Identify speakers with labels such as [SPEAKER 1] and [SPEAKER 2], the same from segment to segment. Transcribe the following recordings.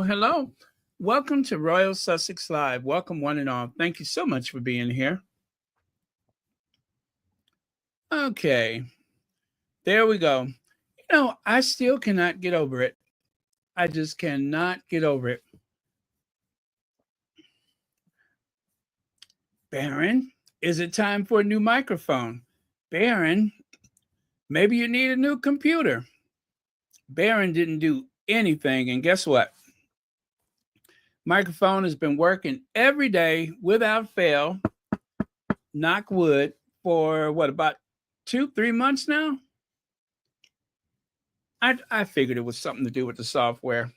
[SPEAKER 1] Hello. Welcome to Royal Sussex Live. Welcome, one and all. Thank you so much for being here. Okay, there we go. I still cannot get over it. I just cannot get over it. Baron, is it time for a new microphone? Baron, maybe you need a new computer. Baron didn't do anything, and guess what? Microphone has been working every day without fail, knock wood, for what, about 2-3 months now? I figured it was something to do with the software.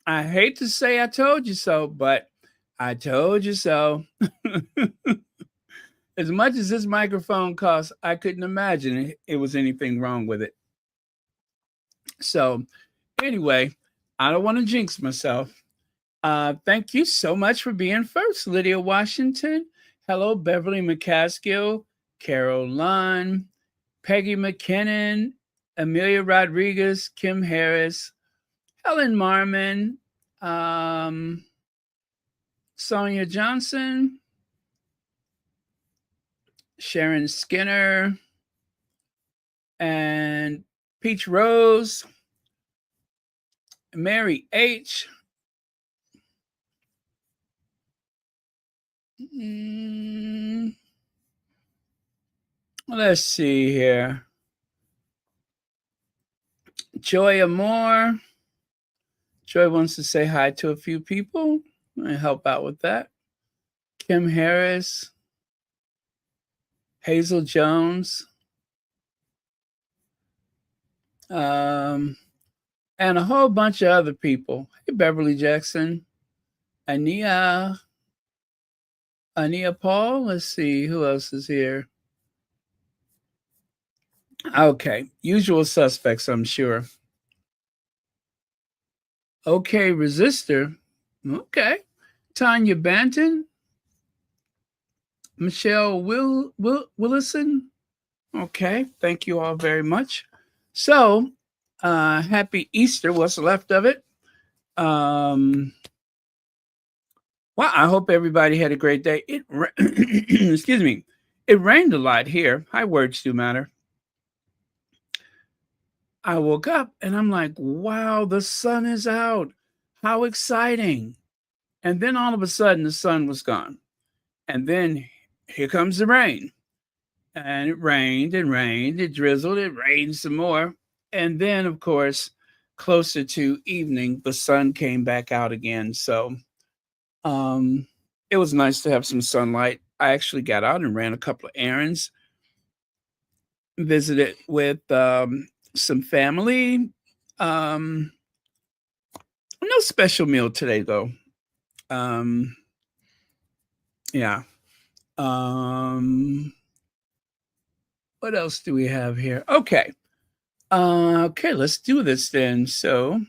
[SPEAKER 1] I hate to say I told you so, but I told you so. As much as this microphone costs, I couldn't imagine it was anything wrong with it. So anyway, I don't want to jinx myself. Thank you so much for being first, Lydia Washington. Hello, Beverly McCaskill, Carol Lunn, Peggy McKinnon, Amelia Rodriguez, Kim Harris, Helen Marmon, Sonia Johnson, Sharon Skinner, and Peach Rose, Mary H. Let's see here. Joy Amore. Joy wants to say hi to a few people. I'm going to help out with that. Kim Harris. Hazel Jones. And a whole bunch of other people. Hey, Beverly Jackson. Ania Paul. Let's see. Who else is here? Okay. Usual suspects, I'm sure. Okay. Resistor. Okay. Tanya Banton. Michelle Willison. Okay. Thank you all very much. So, happy Easter. What's left of it? Well, I hope everybody had a great day. Excuse me. It rained a lot here. High words do matter. I woke up and I'm like, wow, the sun is out. How exciting. And then all of a sudden the sun was gone. And then here comes the rain. And it rained and rained. It drizzled. It rained some more. And then, of course, closer to evening, the sun came back out again. So it was nice to have some sunlight. I actually got out and ran a couple of errands, visited with some family. No special meal today, though. Yeah. What else do we have here? Okay. Okay, let's do this then. So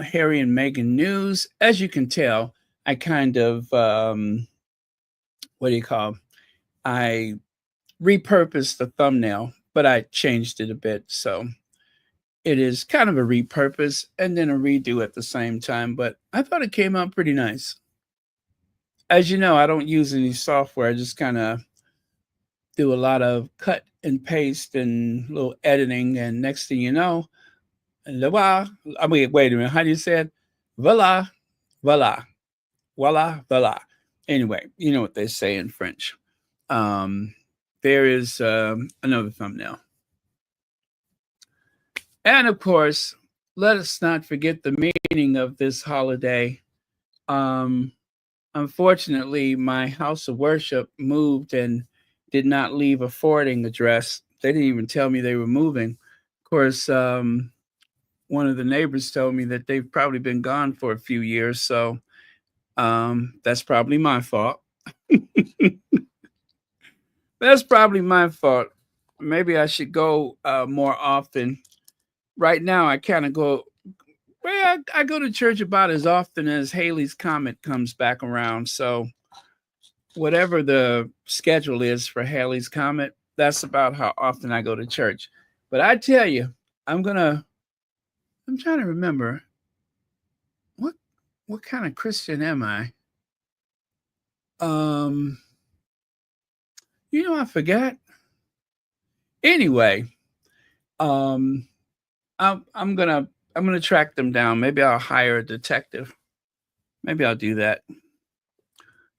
[SPEAKER 1] Harry and Meghan news. As you can tell, I kind of, what do you call? I repurposed the thumbnail, but I changed it a bit. So it is kind of a repurpose and then a redo at the same time. But I thought it came out pretty nice. As you know, I don't use any software. I just kind of do a lot of cut and paste and little editing. And next thing you know, voila. I mean, wait a minute. How do you say it? Voila, voila, voila, voila. Anyway, you know what they say in French. There is another thumbnail. And of course, let us not forget the meaning of this holiday. Unfortunately, my house of worship moved and did not leave a forwarding address. They didn't even tell me they were moving. Of course, one of the neighbors told me that they've probably been gone for a few years. So that's probably my fault. That's probably my fault. Maybe I should go more often. Right now, I kind of go. Well, I go to church about as often as Halley's Comet comes back around. So, whatever the schedule is for Halley's Comet, that's about how often I go to church. But I tell you, I'm trying to remember what kind of Christian am I? I forgot. Anyway, I'm gonna track them down. Maybe I'll hire a detective. Maybe I'll do that.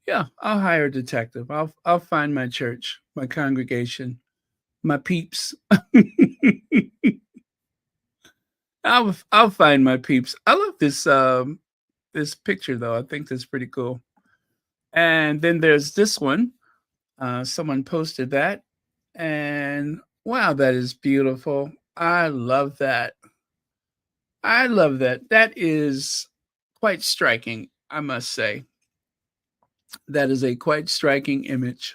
[SPEAKER 1] Yeah, I'll hire a detective. I'll find my church, my congregation, my peeps. I'll find my peeps. I love this picture though. I think that's pretty cool. And then there's this one. Someone posted that, and wow, that is beautiful. I love that. I love that. That is quite striking, I must say. That is a quite striking image.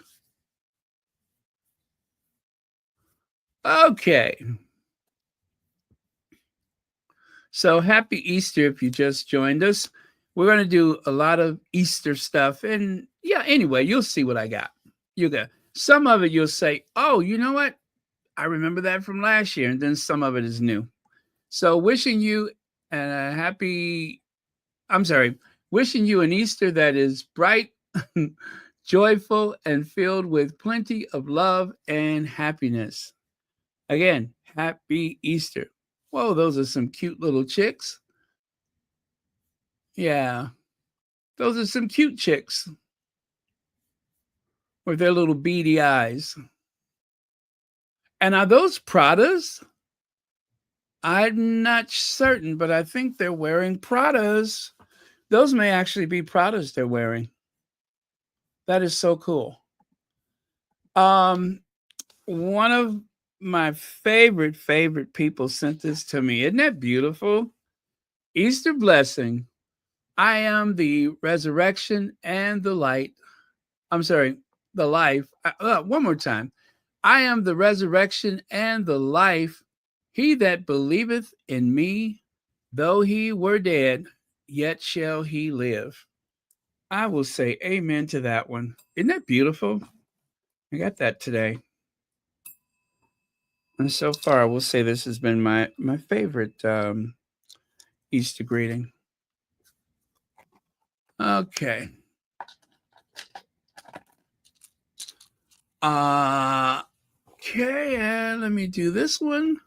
[SPEAKER 1] Okay. So happy Easter if you just joined us. We're going to do a lot of Easter stuff. And yeah, anyway, you'll see what I got. You got some of it, you'll say, oh, you know what? I remember that from last year. And then some of it is new. So wishing you wishing you an Easter that is bright, joyful, and filled with plenty of love and happiness. Again, happy Easter. Whoa, those are some cute little chicks. Yeah, those are some cute chicks with their little beady eyes. And are those Pradas? I'm not certain, but I think they're wearing Pradas. Those may actually be Pradas they're wearing. That is so cool. One of my favorite people sent this to me. Isn't that beautiful? Easter blessing. I am the resurrection and the light. I'm sorry, the life. One more time. I am the resurrection and the life. He that believeth in me, though he were dead, yet shall he live. I will say amen to that one. Isn't that beautiful? I got that today. And so far, I will say this has been my favorite Easter greeting. Okay. Okay, and let me do this one.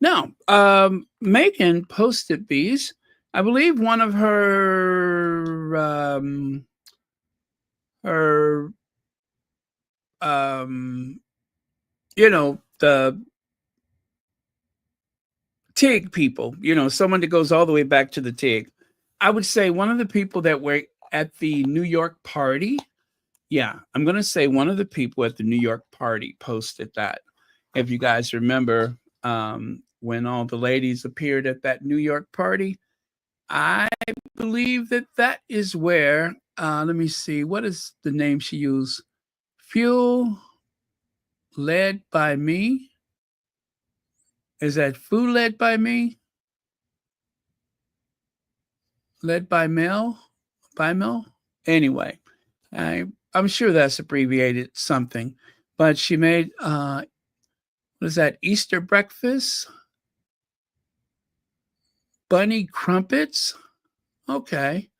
[SPEAKER 1] Now, Meghan posted these. I believe one of her the TIG people, someone that goes all the way back to the TIG. I would say one of the people that were at the New York party. Yeah, I'm going to say one of the people at the New York party posted that. If you guys remember when all the ladies appeared at that New York party, I believe that is where, let me see, what is the name she used? Fuel led by me? Is that food led by me? led by Mel. By Mel? Anyway, I'm sure that's abbreviated something. But she made, what is that, Easter breakfast? Bunny crumpets? Okay.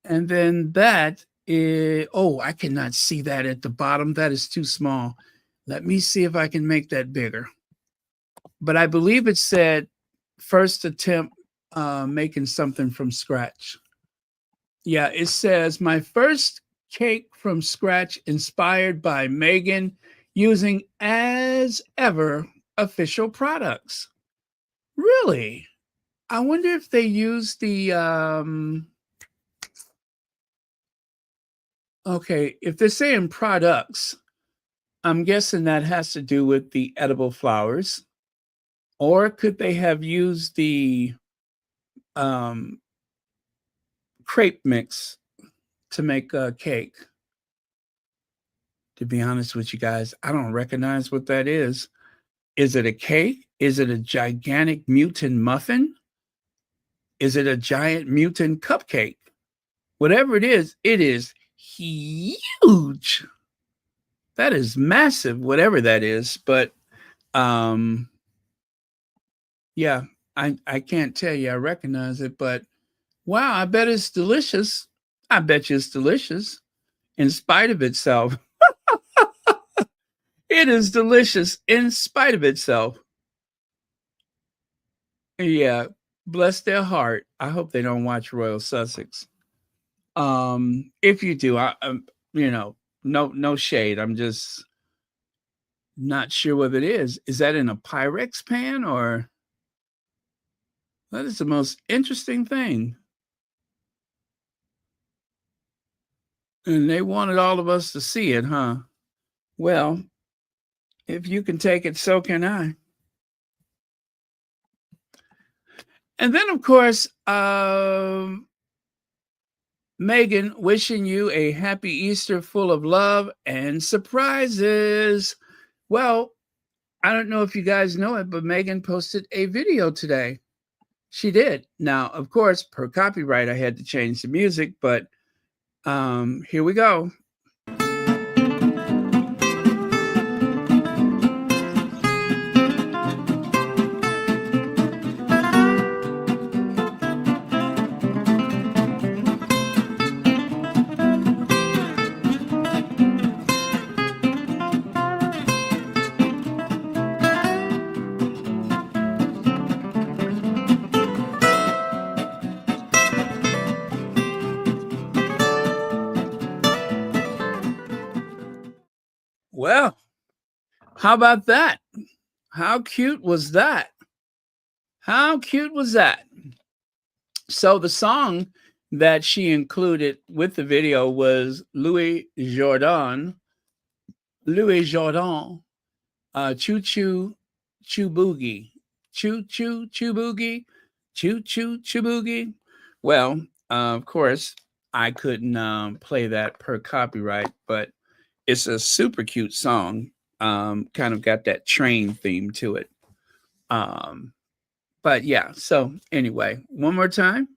[SPEAKER 1] And then that is, oh, I cannot see that at the bottom. That is too small. Let me see if I can make that bigger. But I believe it said first attempt making something from scratch. Yeah, it says my first cake from scratch inspired by Meghan using as ever official products. Really? I wonder if they use the okay, if they're saying products, I'm guessing that has to do with the edible flowers. Or could they have used the um, crepe mix to make a cake? To be honest with you guys, I don't recognize what that is. Is it a cake? Is it a gigantic mutant muffin? Is it a giant mutant cupcake? Whatever it is huge. That is massive, whatever that is. But yeah, I can't tell you I recognize it, but wow, I bet it's delicious. I bet you it's delicious in spite of itself. It is delicious in spite of itself. Yeah, bless their heart. I hope they don't watch Royal Sussex. If you do, you know, no shade. I'm just not sure what it is. Is that in a Pyrex pan or that is the most interesting thing. And they wanted all of us to see it, huh? Well, if you can take it, so can I. And then, of course, Meghan wishing you a happy Easter full of love and surprises. Well, I don't know if you guys know it, but Meghan posted a video today. She did. Now, of course, per copyright, I had to change the music, but here we go. Well, how about that? How cute was that? How cute was that? So the song that she included with the video was Louis Jordan, Choo Choo Choo Boogie, Choo Choo Choo Boogie, Choo Choo Choo Boogie. Well, of course, I couldn't play that per copyright, but it's a super cute song. Kind of got that train theme to it. But yeah, so anyway, one more time.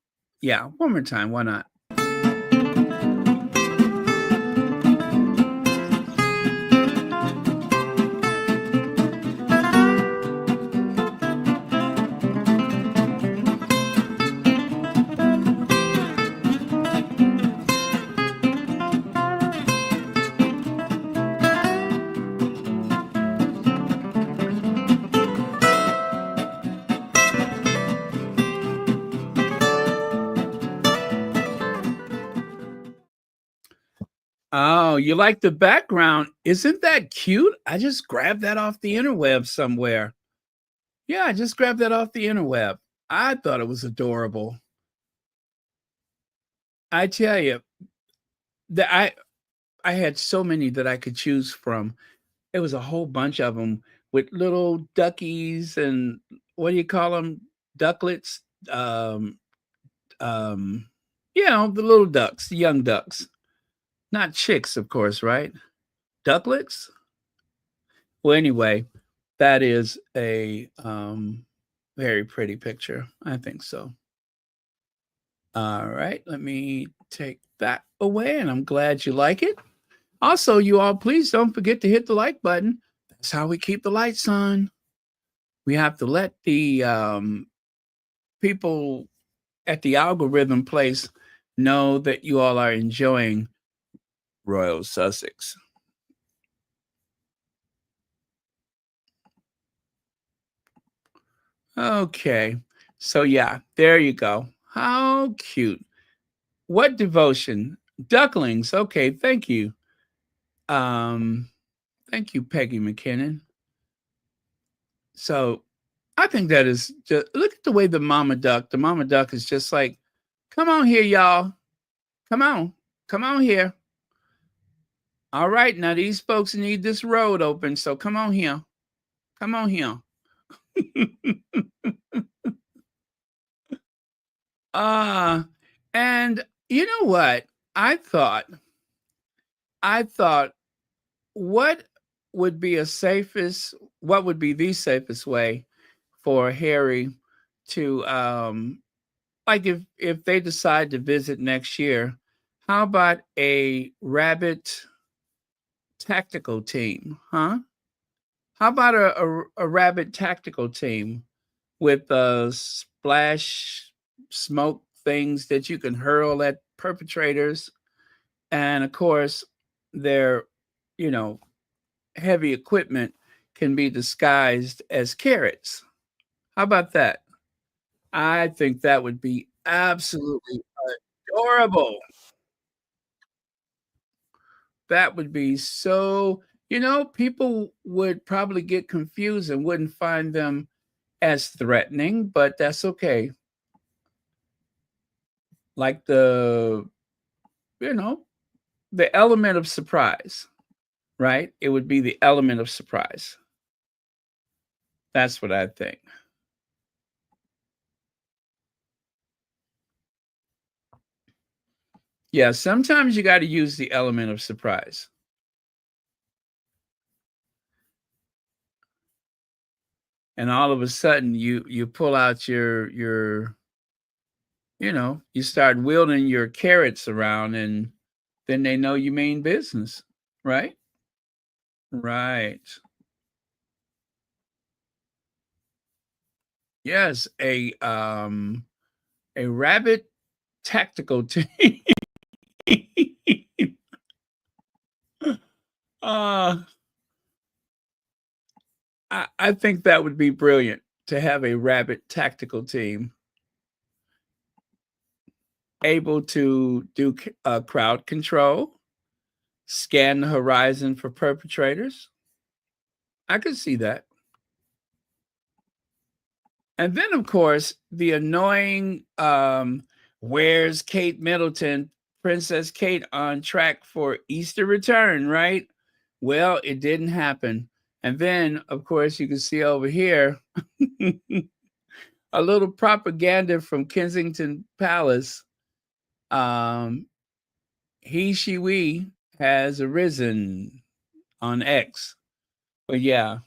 [SPEAKER 1] Yeah, one more time. Why not? Oh, you like the background? Isn't that cute? I just grabbed that off the interweb somewhere. Yeah, I just grabbed that off the interweb. I thought it was adorable. I tell you, that I had so many that I could choose from. It was a whole bunch of them with little duckies and what do you call them? Ducklets. Um, you know, the little ducks, the young ducks. Not chicks, of course, right? Ducklets? Well, anyway, that is a very pretty picture. I think so. All right, let me take that away, and I'm glad you like it. Also, you all, please don't forget to hit the like button. That's how we keep the lights on. We have to let the people at the algorithm place know that you all are enjoying Royal Sussex. Okay, so yeah, there you go. How cute. What devotion? Ducklings. Okay, thank you. Um, Thank you, Peggy McKinnon. So I think that is just look at the way the mama duck. The mama duck is just like, come on here, y'all. Come on. Come on here. All right, now these folks need this road open. So come on here. Come on here. uh and you know what? I thought what would be what would be the safest way for Harry to like if they decide to visit next year, how about a rabbit tactical team, huh? How about a rabbit tactical team with splash smoke things that you can hurl at perpetrators, and of course, their you know heavy equipment can be disguised as carrots. How about that? I think that would be absolutely adorable. That would be so people would probably get confused and wouldn't find them as threatening, but that's okay. Like you know, the element of surprise, right? It would be the element of surprise. That's what I think. Yeah, sometimes you got to use the element of surprise. And all of a sudden you pull out you start wielding your carrots around, and then they know you mean business, right? Right. Yes, a rabbit tactical team. uh I think that would be brilliant to have a rabbit tactical team able to do crowd control, scan the horizon for perpetrators. I could see that. And then, of course, the annoying where's Kate Middleton, Princess Kate on track for Easter return, right? Well, it didn't happen. And then, of course, you can see over here a little propaganda from Kensington Palace. Um, he, she, we has arisen on X. But yeah,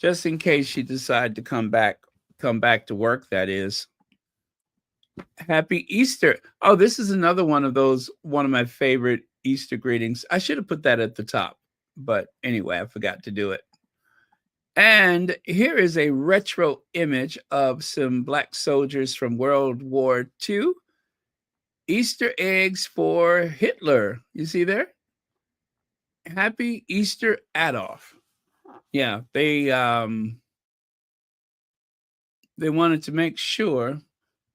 [SPEAKER 1] just in case she decide to come back to work, that is. Happy Easter. Oh, this is another one of my favorite Easter greetings. I should have put that at the top, but anyway, I forgot to do it. And here is a retro image of some black soldiers from World War II. Easter eggs for Hitler. You see there? Happy Easter, Adolf. Yeah, they wanted to make sure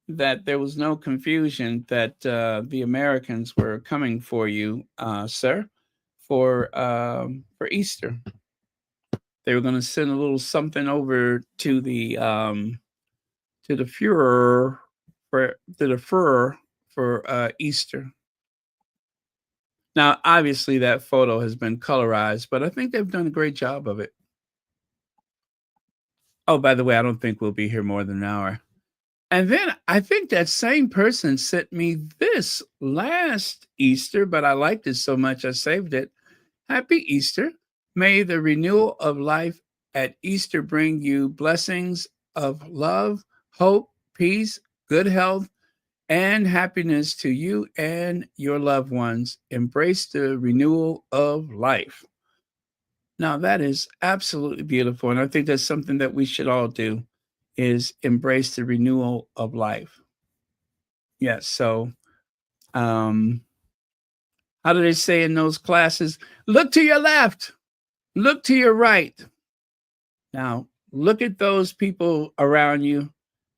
[SPEAKER 1] that there was no confusion that the Americans were coming for you, sir, for Easter. They were going to send a little something over to the Führer for Easter. Now, obviously, that photo has been colorized, but I think they've done a great job of it. Oh, by the way, I don't think we'll be here more than an hour. And then I think that same person sent me this last Easter, but I liked it so much I saved it. Happy Easter. May the renewal of life at Easter bring you blessings of love, hope, peace, good health, and happiness to you and your loved ones. Embrace the renewal of life. Now that is absolutely beautiful, and I think that's something that we should all do is embrace the renewal of life. Yes, so um how do they say in those classes? Look to your left, look to your right. Now, look at those people around you,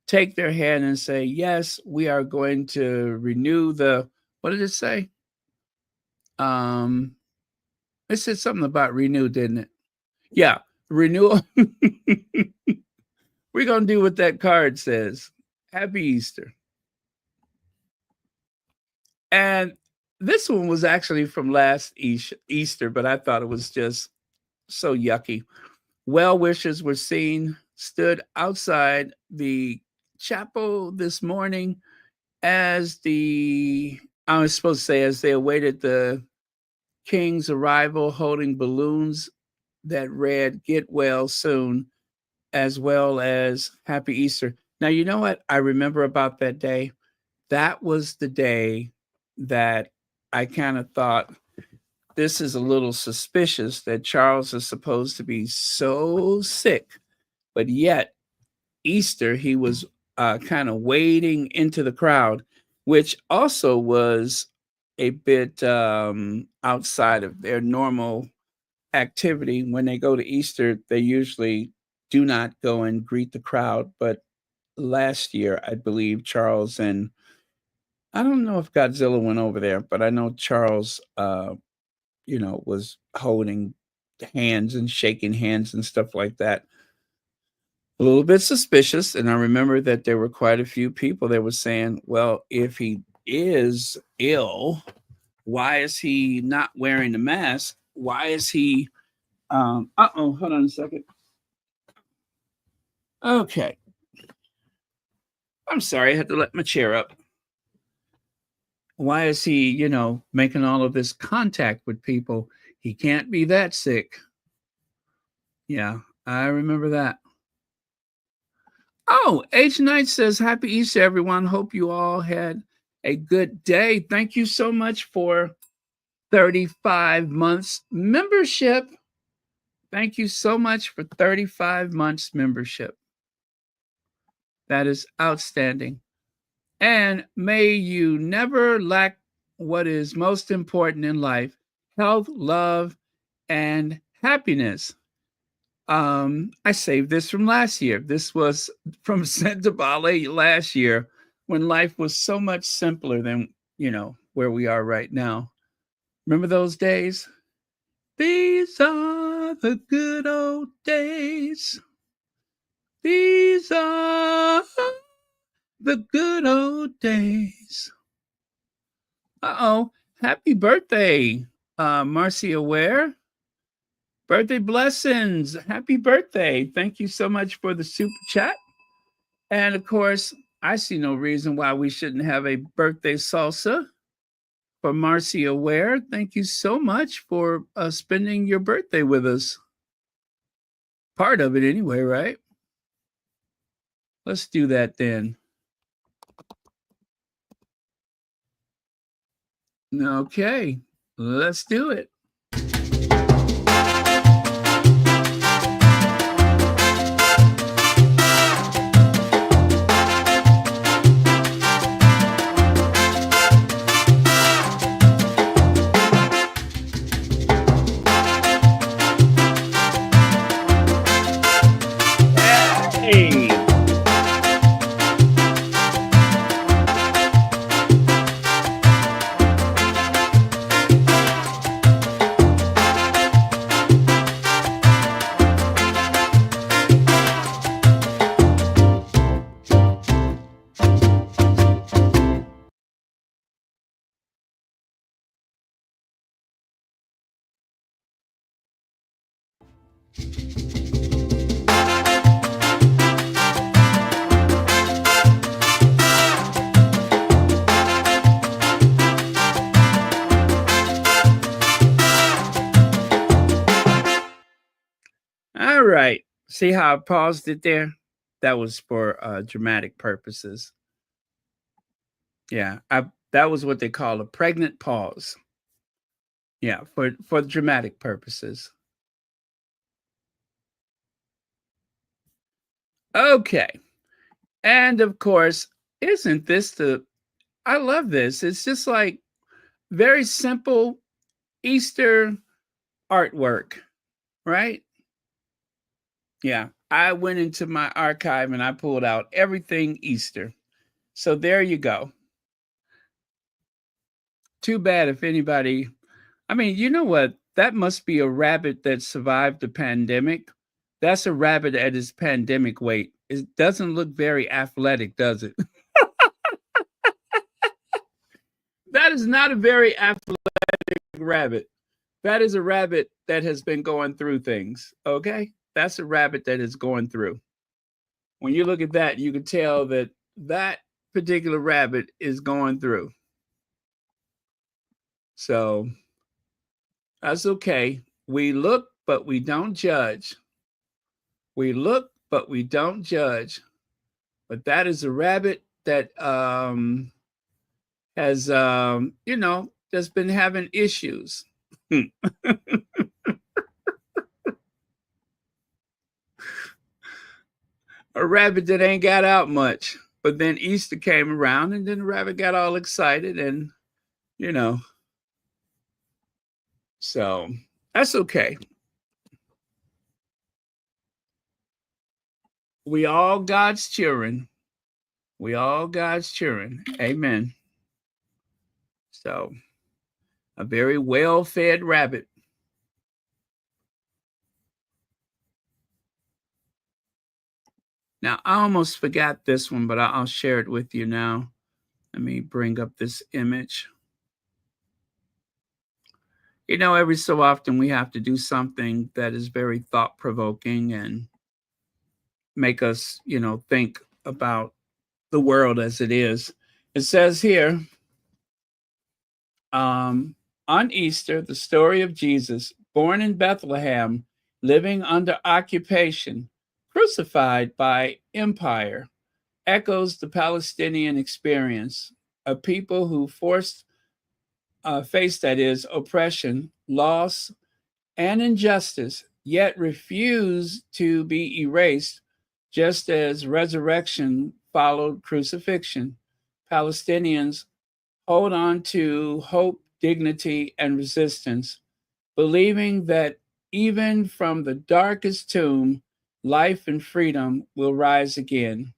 [SPEAKER 1] take their hand and say, "Yes, we are going to renew the," what did it say? Um it said something about renew, didn't it? Yeah, renewal. We're going to do what that card says. Happy Easter. And this one was actually from last Easter, but I thought it was just so yucky. Well wishers were seen, stood outside the chapel this morning as I was supposed to say, as they awaited the king's arrival, holding balloons that read, "Get well soon," as well as "Happy Easter." Now, you know what I remember about that day? That was the day that I kind of thought, this is a little suspicious that Charles is supposed to be so sick, but yet Easter, he was kind of wading into the crowd, which also was a bit outside of their normal activity. When they go to Easter, they usually do not go and greet the crowd. But last year, I believe Charles and I don't know if Godzilla went over there, but I know Charles, was holding hands and shaking hands and stuff like that. A little bit suspicious. And I remember that there were quite a few people that were saying, well, if he is ill, why is he not wearing the mask? Why is he hold on a second. Okay. I'm sorry, I had to let my chair up. Why is he, making all of this contact with people? He can't be that sick. Yeah, I remember that. Oh, H Knight says, Happy Easter, everyone. Hope you all had a good day. Thank you so much for 35 months membership. Thank you so much for 35 months membership. That is outstanding. And may you never lack what is most important in life: health, love, and happiness. I saved this from last year. This was from Santa Bale last year when life was so much simpler than, where we are right now. Remember those days? These are the good old days. These are the good old days. Uh-oh. Happy birthday, Marcia Ware. Birthday blessings. Happy birthday. Thank you so much for the super chat. And of course, I see no reason why we shouldn't have a birthday salsa for Marcia Ware. Thank you so much for spending your birthday with us. Part of it anyway, right? Let's do that then. Okay, let's do it. Hey. All right. See how I paused it there? That was for dramatic purposes. Yeah, that was what they call a pregnant pause. Yeah, for dramatic purposes. Okay. And of course, isn't this I love this. It's just like very simple Easter artwork, right? Yeah. I went into my archive and I pulled out everything Easter. So there you go. Too bad if anybody, I mean, you know what? That must be a rabbit that survived the pandemic. That's a rabbit at his pandemic weight. It doesn't look very athletic, does it? That is not a very athletic rabbit. That is a rabbit that has been going through things. Okay. That's a rabbit that is going through. When you look at that, you can tell that that particular rabbit is going through. So that's okay. We look, but we don't judge. We look, but we don't judge. But that is a rabbit that has, that's been having issues. A rabbit that ain't got out much. But then Easter came around and then the rabbit got all excited and, you know, so that's okay. We all God's children. We all God's children. Amen. So a very well-fed rabbit. Now, I almost forgot this one, but I'll share it with you now. Let me bring up this image. You know, every so often we have to do something that is very thought-provoking and make us, think about the world as it is. It says here, on Easter, the story of Jesus, born in Bethlehem, living under occupation, crucified by empire, echoes the Palestinian experience, a people who face, that is, oppression, loss, and injustice, yet refuse to be erased, just as resurrection followed crucifixion. Palestinians hold on to hope, dignity, and resistance, believing that even from the darkest tomb, life and freedom will rise again.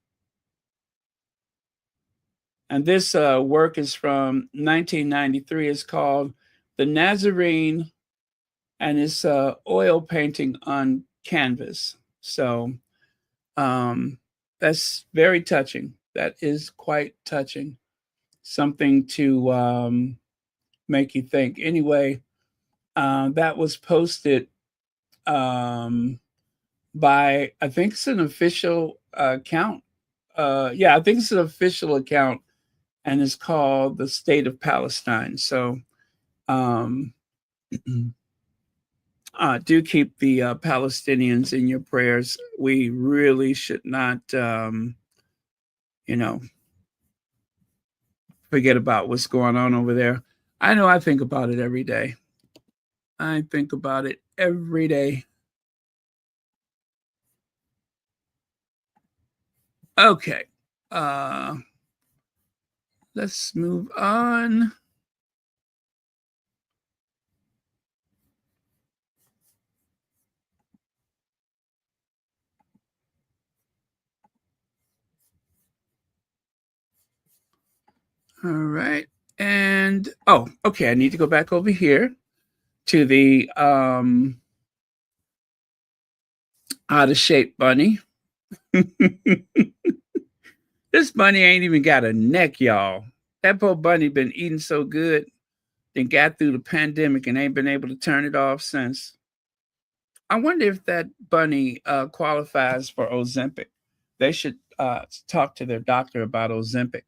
[SPEAKER 1] And this work is from 1993. It's called The Nazarene, and it's oil painting on canvas. So that's very touching. That is quite touching. Something to make you think. Anyway, that was posted by, I think it's an official account. Yeah, I think it's an official account, and it's called the State of Palestine. So do keep the Palestinians in your prayers. We really should not, forget about what's going on over there. I know I think about it every day. I think about it every day. Okay. Let's move on. All right. And okay, I need to go back over here to the out of shape bunny. This bunny ain't even got a neck, y'all. That poor bunny been eating so good, then got through the pandemic and ain't been able to turn it off since. I wonder if that bunny qualifies for Ozempic. They should talk to their doctor about Ozempic.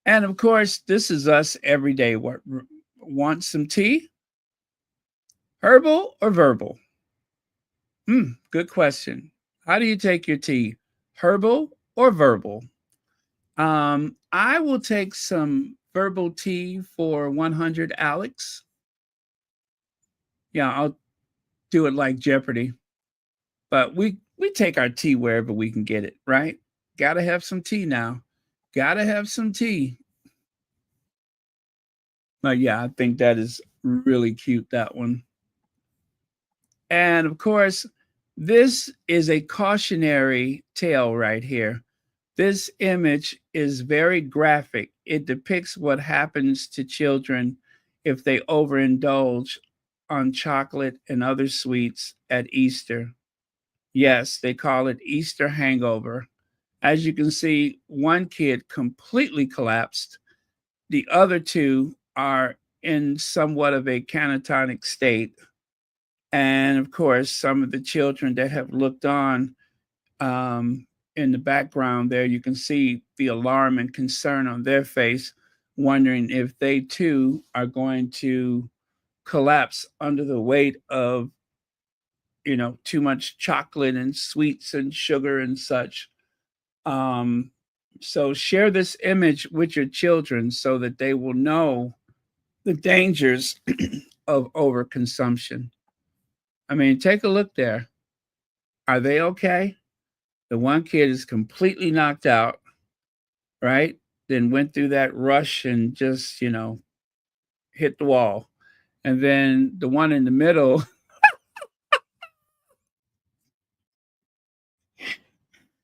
[SPEAKER 1] And of course, this is us every day. What, want some tea? Herbal or verbal? Good question. How do you take your tea? herbal or verbal? I will take some verbal tea for 100, Alex. Yeah, I'll do it like Jeopardy. But we take our tea wherever we can get it, right? Gotta have some tea now. Gotta have some tea. But yeah, I think that is really cute, that one. And of course, this is a cautionary tale right here. This image is very graphic. It depicts what happens to children if they overindulge on chocolate and other sweets at Easter. Yes, they call it Easter hangover. As you can see, one kid completely collapsed. The other two are in somewhat of a catatonic state. And of course, some of the children that have looked on, in the background there, you can see the alarm and concern on their face, wondering if they too are going to collapse under the weight of, too much chocolate and sweets and sugar and such. Um, so share this image with your children so that they will know the dangers of overconsumption. I mean, take a look there. Are they okay? The one kid is completely knocked out, right? Then went through that rush and just, hit the wall. And then the one in the middle,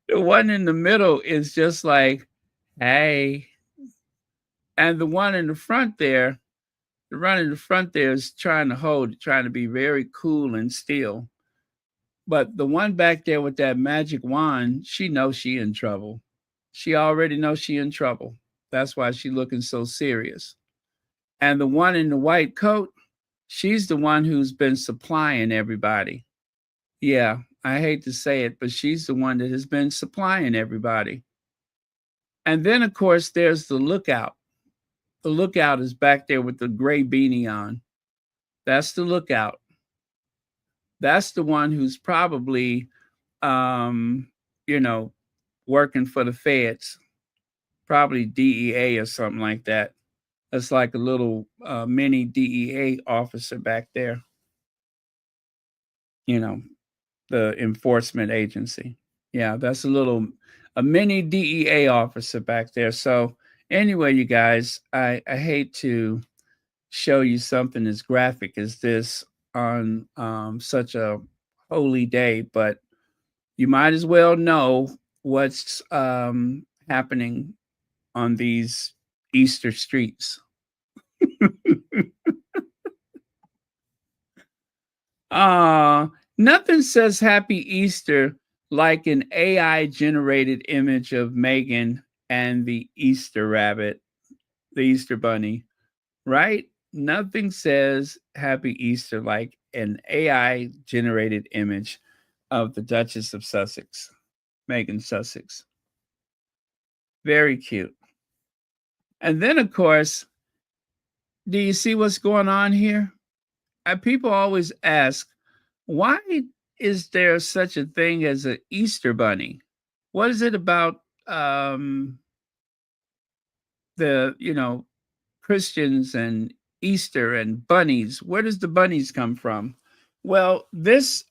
[SPEAKER 1] the one in the middle is just like, hey. And the one in the front there, the one in the front there is trying to be very cool and still. But the one back there with that magic wand, she knows she in trouble. She already knows she in trouble. That's why she looking so serious. And the one in the white coat, she's the one who's been supplying everybody. Yeah, I hate to say it, but she's the one that has been supplying everybody. And then, of course, there's the lookout. The lookout is back there with the gray beanie on. That's the lookout. That's the one who's probably, um, you know, working for the feds, probably DEA or something like that. That's like a little mini DEA officer back there, you know, the enforcement agency. Yeah, that's a mini DEA officer back there. So anyway, you guys, I hate to show you something as graphic as this on such a holy day, but you might as well know what's happening on these Easter streets. Nothing says Happy Easter like an AI generated image of Meghan and the Easter rabbit, the Easter bunny, right? Nothing says Happy Easter like an AI generated image of the Duchess of Sussex, Meghan Sussex. Very cute. And then, of course, do you see what's going on here? People always ask, why is there such a thing as an Easter bunny? What is it about the, Christians and Easter and bunnies? Where does the bunnies come from? Well, this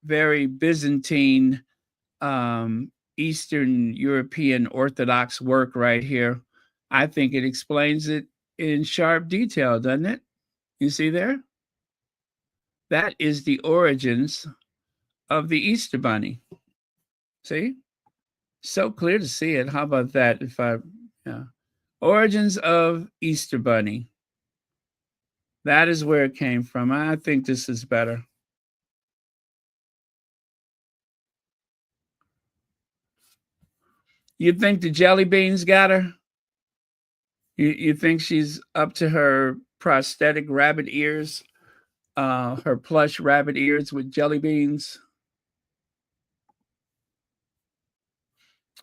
[SPEAKER 1] very Byzantine Eastern European Orthodox work right here, I think it explains it in sharp detail, doesn't it? You see there? That is the origins of the Easter bunny. See? So clear to see it. How about that? Yeah. Origins of Easter bunny. That is where it came from. I think this is better. You think the jelly beans got her? You think she's up to her prosthetic rabbit ears, her plush rabbit ears with jelly beans?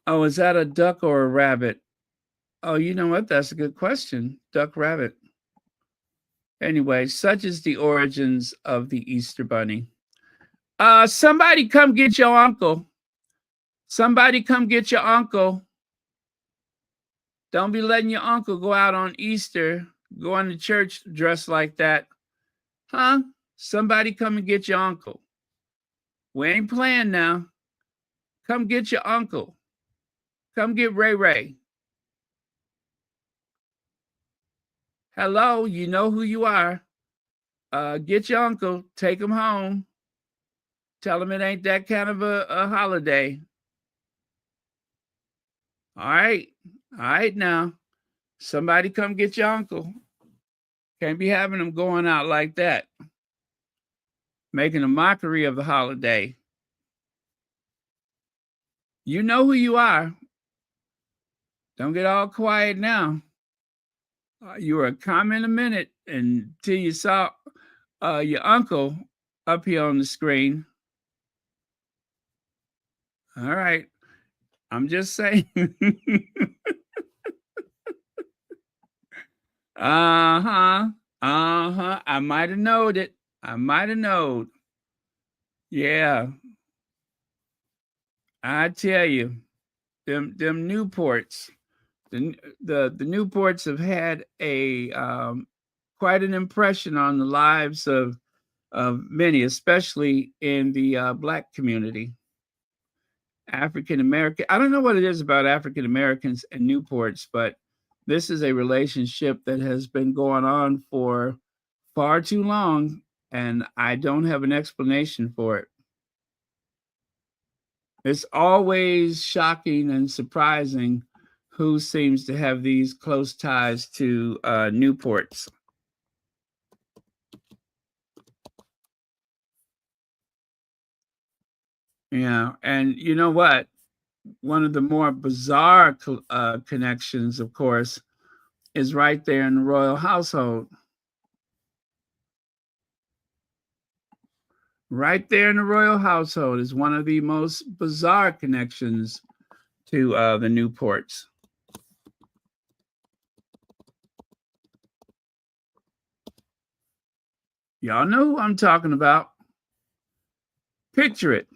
[SPEAKER 1] Oh, is that a duck or a rabbit? Oh, you know what? That's a good question. Duck, rabbit. Anyway, such is the origins of the Easter bunny. Somebody come get your uncle. Somebody come get your uncle. Don't be letting your uncle go out on Easter, going to church dressed like that. Huh? Somebody come and get your uncle. We ain't playing now. Come get your uncle. Come get Ray Ray. Hello, you know who you are. Get your uncle, take him home. Tell him it ain't that kind of a holiday. All right now. Somebody come get your uncle. Can't be having them going out like that. Making a mockery of the holiday. You know who you are. Don't get all quiet now. You were a comment a minute until you saw your uncle up here on the screen. All right. I'm just saying. Uh-huh. I might have known it. I might have known. Yeah. I tell you, them Newports. The Newports have had a quite an impression on the lives of many, especially in the Black community. African American. I don't know what it is about African Americans and Newports, but this is a relationship that has been going on for far too long, and I don't have an explanation for it. It's always shocking and surprising who seems to have these close ties to Newports. Yeah, and you know what? One of the more bizarre connections, of course, is right there in the royal household. Right there in the royal household is one of the most bizarre connections to the Newports. Y'all know who I'm talking about. Picture it.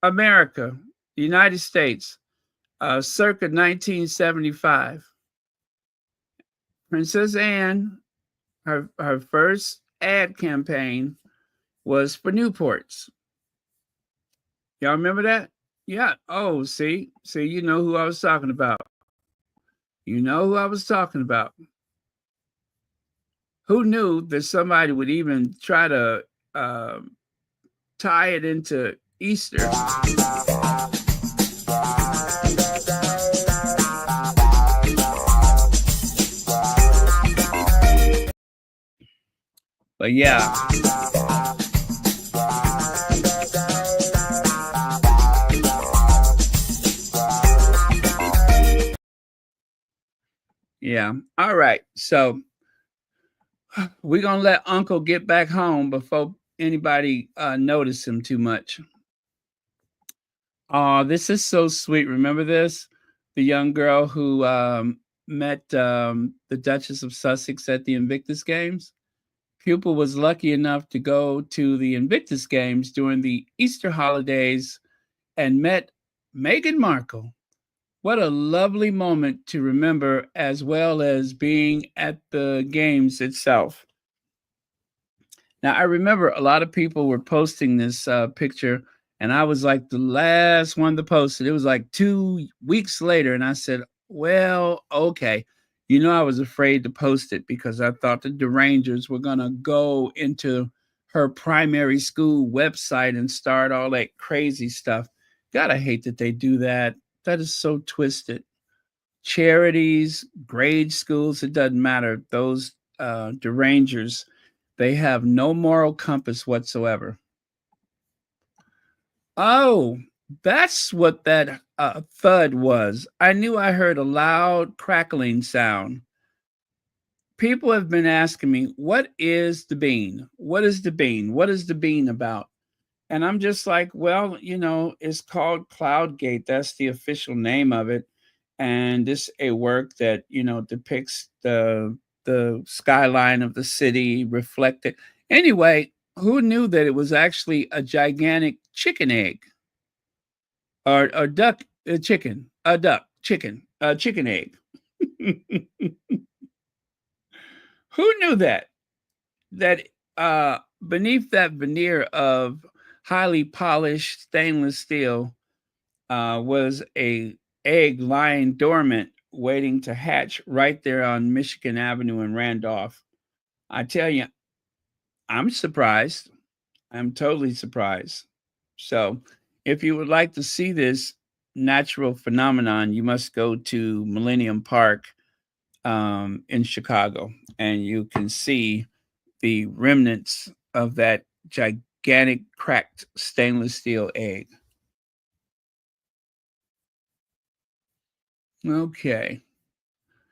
[SPEAKER 1] America, United States, circa 1975. Princess Anne, her first ad campaign was for Newports. Y'all remember that? Yeah. Oh, see, you know who I was talking about. You know who I was talking about. Who knew that somebody would even try to tie it into Easter? But yeah. Yeah. All right. So we're going to let Uncle get back home before anybody notice him too much. Oh, this is so sweet. Remember this? The young girl who met the Duchess of Sussex at the Invictus Games. Pupil was lucky enough to go to the Invictus Games during the Easter holidays and met Meghan Markle. What a lovely moment to remember, as well as being at the games itself. Now, I remember a lot of people were posting this picture, and I was like the last one to post it. It was like 2 weeks later, and I said, well, okay. You know, I was afraid to post it because I thought the derangers were going to go into her primary school website and start all that crazy stuff. God, I hate that they do that. That is so twisted. Charities, grade schools, it doesn't matter. Those derangers, they have no moral compass whatsoever. Oh, that's what that thud was. I knew I heard a loud crackling sound. People have been asking me, what is the bean? What is the bean? What is the bean about? And I'm just like, well, you know, it's called Cloudgate. That's the official name of it. And this is a work that, you know, depicts the skyline of the city reflected. Anyway, Who knew that it was actually a gigantic chicken egg or duck chicken, a duck chicken, a chicken egg? Who knew that? That beneath that veneer of highly polished stainless steel was a egg lying dormant, waiting to hatch right there on Michigan Avenue in Randolph. I tell you, I'm surprised. I'm totally surprised. So, if you would like to see this natural phenomenon, you must go to Millennium Park in Chicago, and you can see the remnants of that gigantic cracked stainless steel egg. Okay.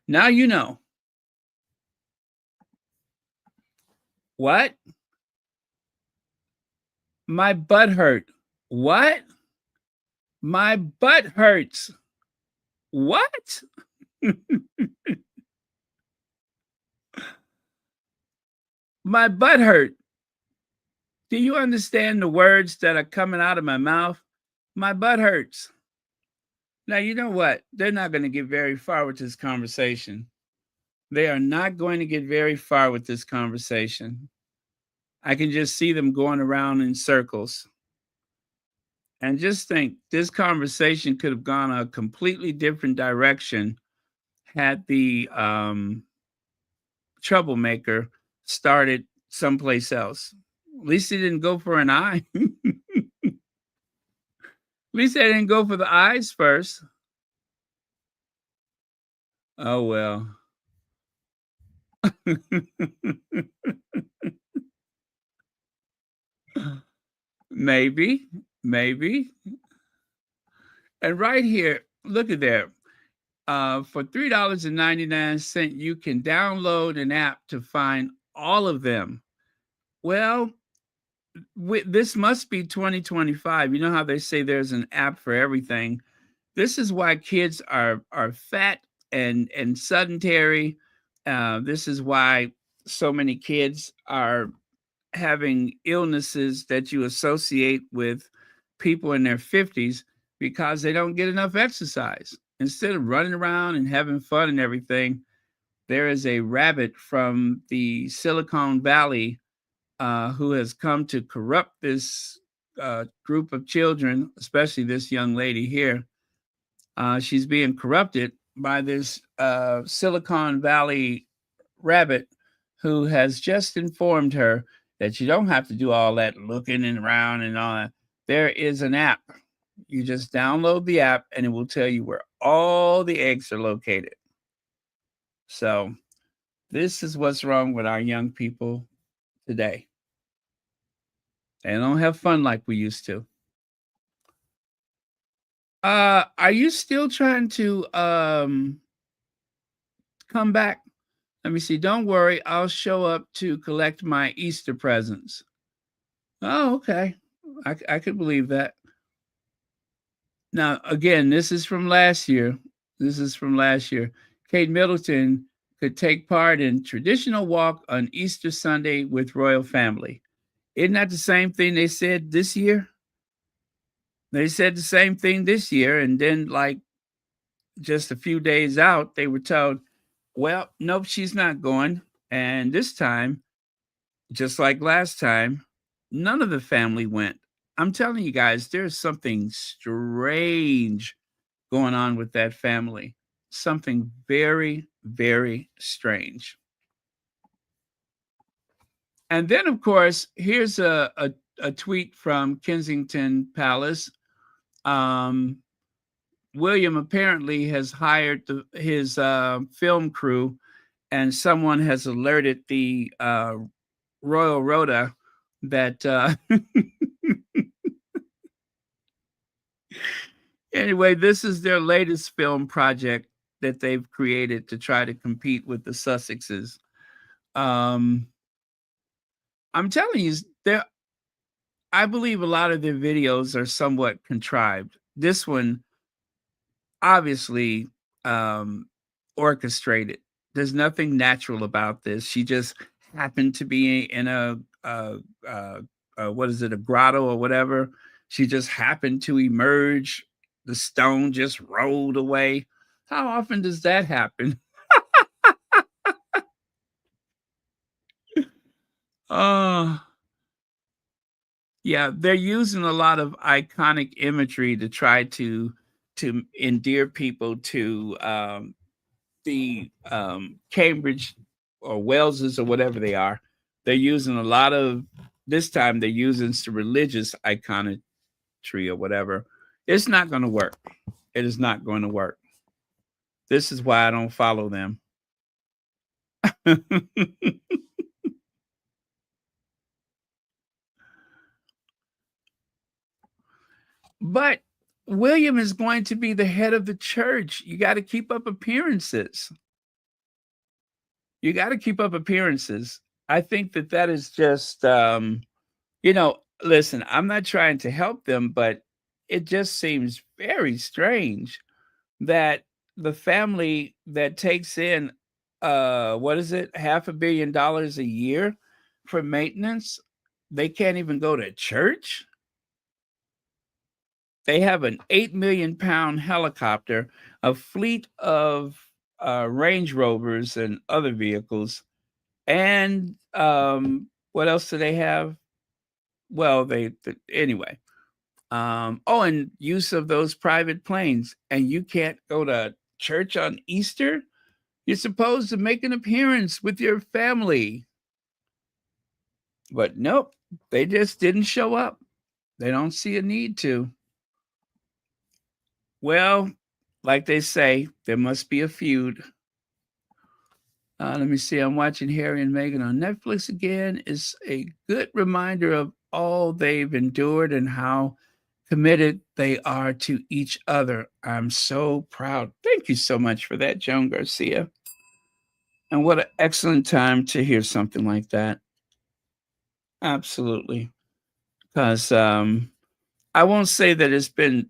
[SPEAKER 1] Now you know. What? My butt hurt. What? My butt hurts. What? My butt hurt. Do you understand the words that are coming out of my mouth? My butt hurts. Now, you know what? They're not going to get very far with this conversation. They are not going to get very far with this conversation. I can just see them going around in circles. And just think this conversation could have gone a completely different direction had the troublemaker started someplace else. At least he didn't go for an eye. At least they didn't go for the eyes first. Oh, well. Maybe, maybe. And right here, look at there. For $3.99, you can download an app to find all of them. Well, this must be 2025. You know how they say there's an app for everything. This is why kids are fat and sedentary. This is why so many kids are having illnesses that you associate with people in their 50s because they don't get enough exercise. Instead of running around and having fun and everything, there is a rabbit from the Silicon Valley who has come to corrupt this group of children, especially this young lady here. She's being corrupted by this Silicon Valley rabbit who has just informed her that you don't have to do all that looking and around and all that. There is an app. You just download the app and it will tell you where all the eggs are located. So, this is what's wrong with our young people today. They don't have fun like we used to. Are you still trying to come back? Let me see. Don't worry, I'll show up to collect my Easter presents. Oh, okay. I could believe that. Now, again, this is from last year. This is from last year. Kate Middleton could take part in traditional walk on Easter Sunday with royal family. Isn't that the same thing they said this year? They said the same thing this year, and then like just a few days out, they were told, well, nope, she's not going. And this time, just like last time, none of the family went. I'm telling you guys, there's something strange going on with that family. Something very, very strange. And then, of course, here's a tweet from Kensington Palace. William apparently has hired his film crew, and someone has alerted the Royal Rota that anyway, this is their latest film project that they've created to try to compete with the Sussexes. I'm telling you, I believe a lot of their videos are somewhat contrived. This one, obviously, orchestrated. There's nothing natural about this. She just happened to be in a uh, uh, what is it, a grotto or whatever. She just happened to emerge. The stone just rolled away. How often does that happen? Oh, yeah, they're using a lot of iconic imagery to try to endear people to the Cambridge or Wellses or whatever they are. They're using a lot of this time. They're using some religious iconography or whatever. It's not going to work. It is not going to work. This is why I don't follow them. But William is going to be the head of the church. You got to keep up appearances. You got to keep up appearances. I think that that is just, listen, I'm not trying to help them, but it just seems very strange that the family that takes in, what is it, $500 million a year for maintenance, they can't even go to church. They have an 8 million-pound helicopter, a fleet of Range Rovers and other vehicles, and what else do they have? Well, anyway. And use of those private planes, and you can't go to church on Easter. You're supposed to make an appearance with your family, but nope, they just didn't show up. They don't see a need to. Well, like they say, there must be a feud. Let me see. I'm watching Harry and Meghan on Netflix again. It's a good reminder of all they've endured and how committed they are to each other. I'm so proud. Thank you so much for that, Joan Garcia. And what an excellent time to hear something like that. Absolutely. Because I won't say that it's been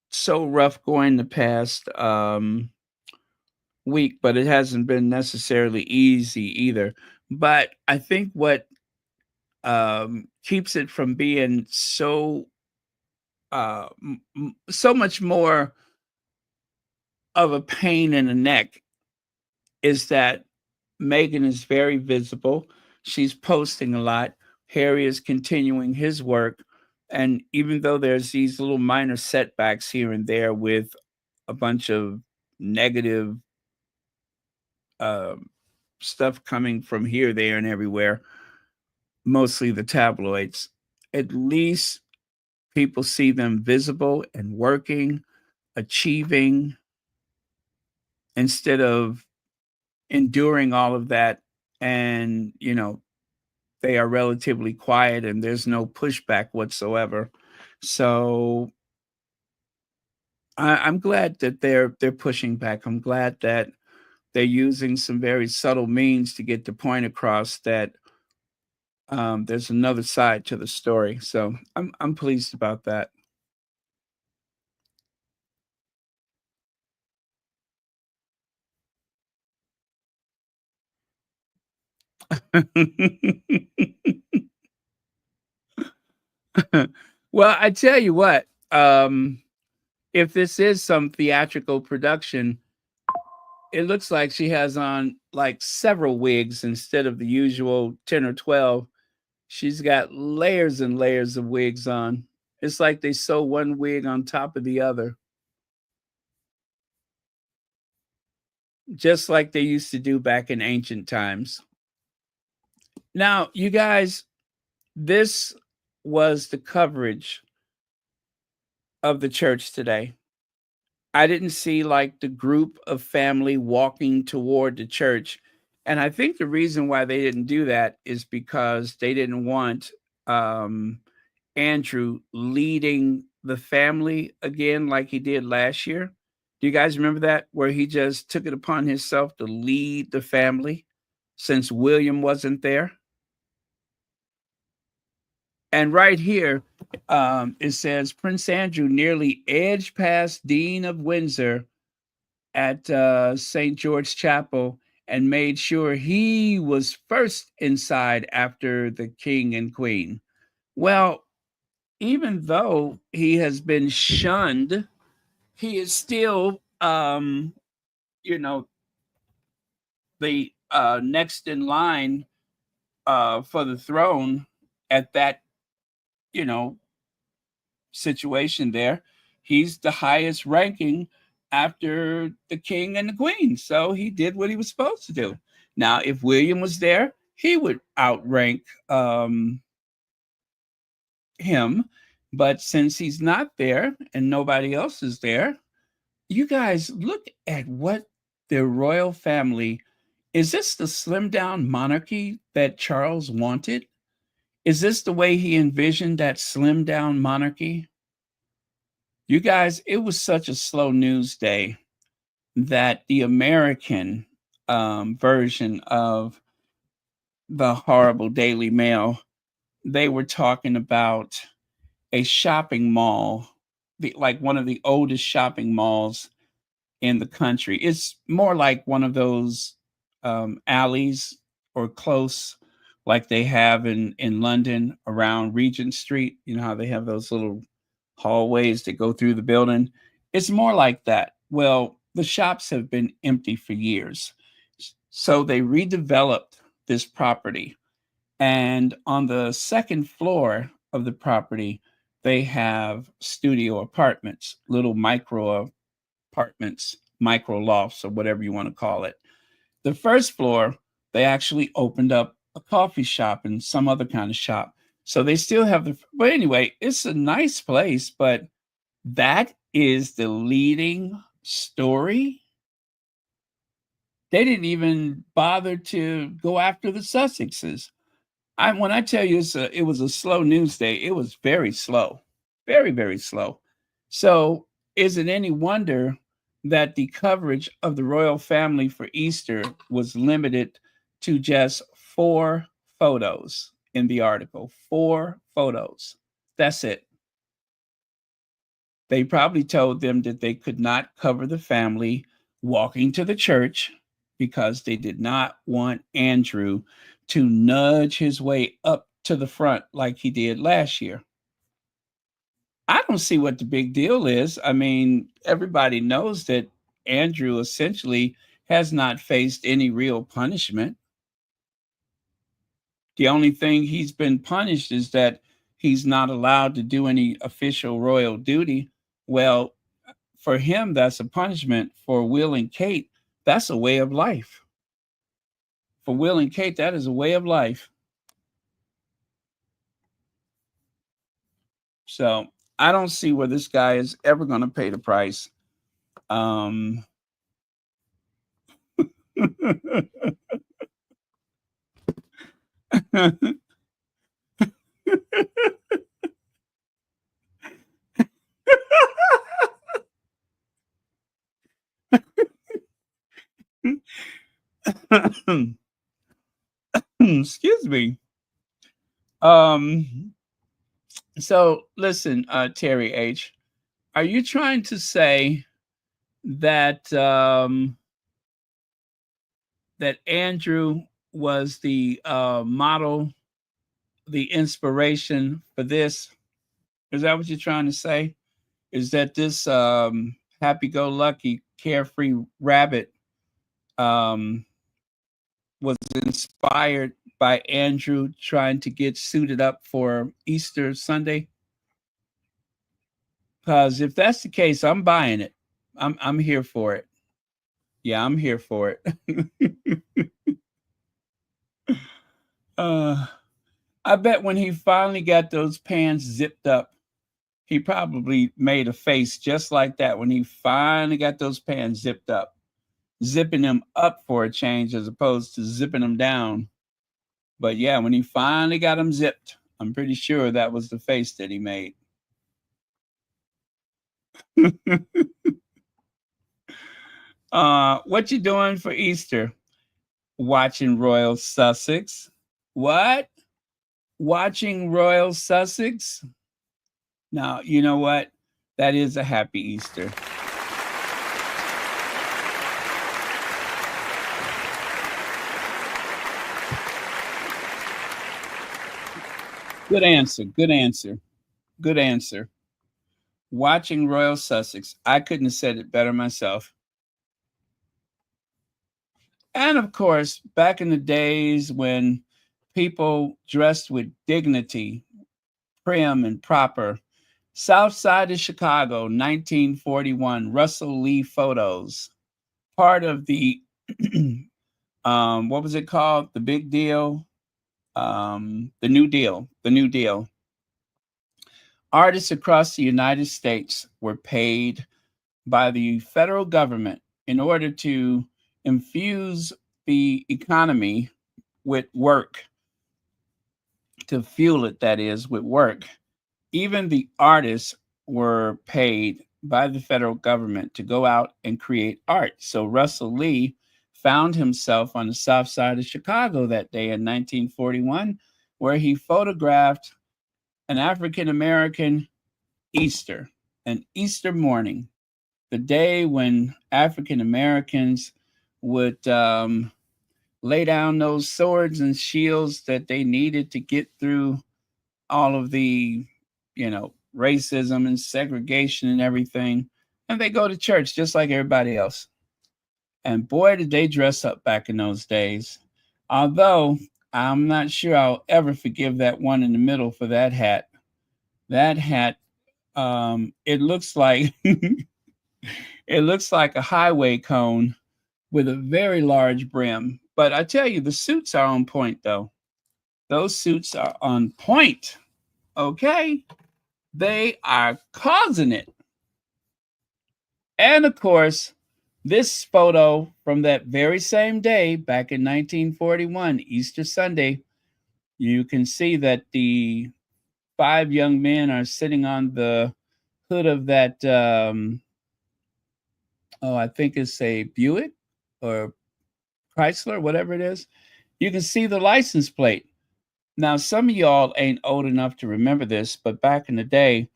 [SPEAKER 1] so rough going the past week, but it hasn't been necessarily easy either. But I think what keeps it from being so so much more of a pain in the neck is that Meghan is very visible. She's posting a lot. Harry is continuing his work. And even though there's these little minor setbacks here and there with a bunch of negative stuff coming from here, there, and everywhere, mostly the tabloids, at least people see them visible and working, achieving, instead of enduring all of that. And, they are relatively quiet and there's no pushback whatsoever. So I'm glad that they're pushing back. I'm glad that they're using some very subtle means to get the point across that there's another side to the story. So I'm pleased about that. Well, I tell you what, if this is some theatrical production, it looks like she has on like several wigs instead of the usual 10 or 12. She's got layers and layers of wigs on. It's like they sew one wig on top of the other, just like they used to do back in ancient times. Now, you guys, this was the coverage of the church today. I didn't see like the group of family walking toward the church. And I think the reason why they didn't do that is because they didn't want um, Andrew leading the family again like he did last year. Do you guys remember that? Where he just took it upon himself to lead the family since William wasn't there? And right here, it says Prince Andrew nearly edged past Dean of Windsor at St. George Chapel and made sure he was first inside after the king and queen. Well, even though he has been shunned, he is still, you know, the next in line for the throne at that, you know, situation there. He's the highest ranking after the king and the queen. So he did what he was supposed to do. Now, if William was there, he would outrank him. But since he's not there and nobody else is there, you guys look at what the royal family is. This the slim down monarchy that Charles wanted? Is this the way he envisioned that slim down monarchy? You guys, it was such a slow news day that the American version of the horrible Daily Mail, they were talking about a shopping mall, like one of the oldest shopping malls in the country. It's more like one of those alleys or close, like they have in London around Regent Street. You know how they have those little hallways that go through the building. It's more like that. Well, the shops have been empty for years. So they redeveloped this property. And on the second floor of the property, they have studio apartments, little micro apartments, micro lofts, or whatever you want to call it. The first floor, they actually opened up a coffee shop and some other kind of shop. So they still have but anyway, it's a nice place, but that is the leading story. They didn't even bother to go after the Sussexes. When I tell you it was a slow news day, it was very slow, very, very slow. So is it any wonder that the coverage of the royal family for Easter was limited to just 4 photos in the article? 4 photos. That's it. They probably told them that they could not cover the family walking to the church because they did not want Andrew to nudge his way up to the front like he did last year. I don't see what the big deal is. I mean, everybody knows that Andrew essentially has not faced any real punishment. The only thing he's been punished is that he's not allowed to do any official royal duty. Well, for him, that's a punishment. For Will and Kate, that's a way of life. For Will and Kate, that is a way of life. So I don't see where this guy is ever going to pay the price. Excuse me. So listen, Terry H, are you trying to say that that Andrew was the model, the inspiration for this? Is that what you're trying to say? Is that this happy-go-lucky, carefree rabbit was inspired by Andrew trying to get suited up for Easter Sunday? Because if that's the case, I'm buying it. I'm here for it. Yeah, I'm here for it. I bet when he finally got those pants zipped up, he probably made a face just like that when he finally got those pants zipped up, zipping them up for a change as opposed to zipping them down. But yeah, when he finally got them zipped, I'm pretty sure that was the face that he made. What you doing for Easter? Watching Royal Sussex. What? Watching Royal Sussex? Now, you know what? That is a happy Easter. Good answer. Good answer. Good answer. Watching Royal Sussex. I couldn't have said it better myself. And of course, back in the days when people dressed with dignity, prim and proper, South Side of Chicago, 1941, Russell Lee photos, part of the, what was it called? The Big Deal, the New Deal, the New Deal. Artists across the United States were paid by the federal government in order to infuse the economy with work, to fuel it, that is, with work. Even the artists were paid by the federal government to go out and create art. So Russell Lee found himself on the south side of Chicago that day in 1941, where he photographed an African American Easter, an Easter morning, the day when African Americans would lay down those swords and shields that they needed to get through all of the, racism and segregation and everything. And they go to church just like everybody else. And boy, did they dress up back in those days. Although I'm not sure I'll ever forgive that one in the middle for that hat. That hat, it looks like it looks like a highway cone with a very large brim. But I tell you, the suits are on point, though. Those suits are on point. Okay. They are causing it. And of course, this photo from that very same day, back in 1941, Easter Sunday, you can see that the 5 young men are sitting on the hood of that, I think it's a Buick or Chrysler, whatever it is. You can see the license plate. Now, some of y'all ain't old enough to remember this, but back in the day,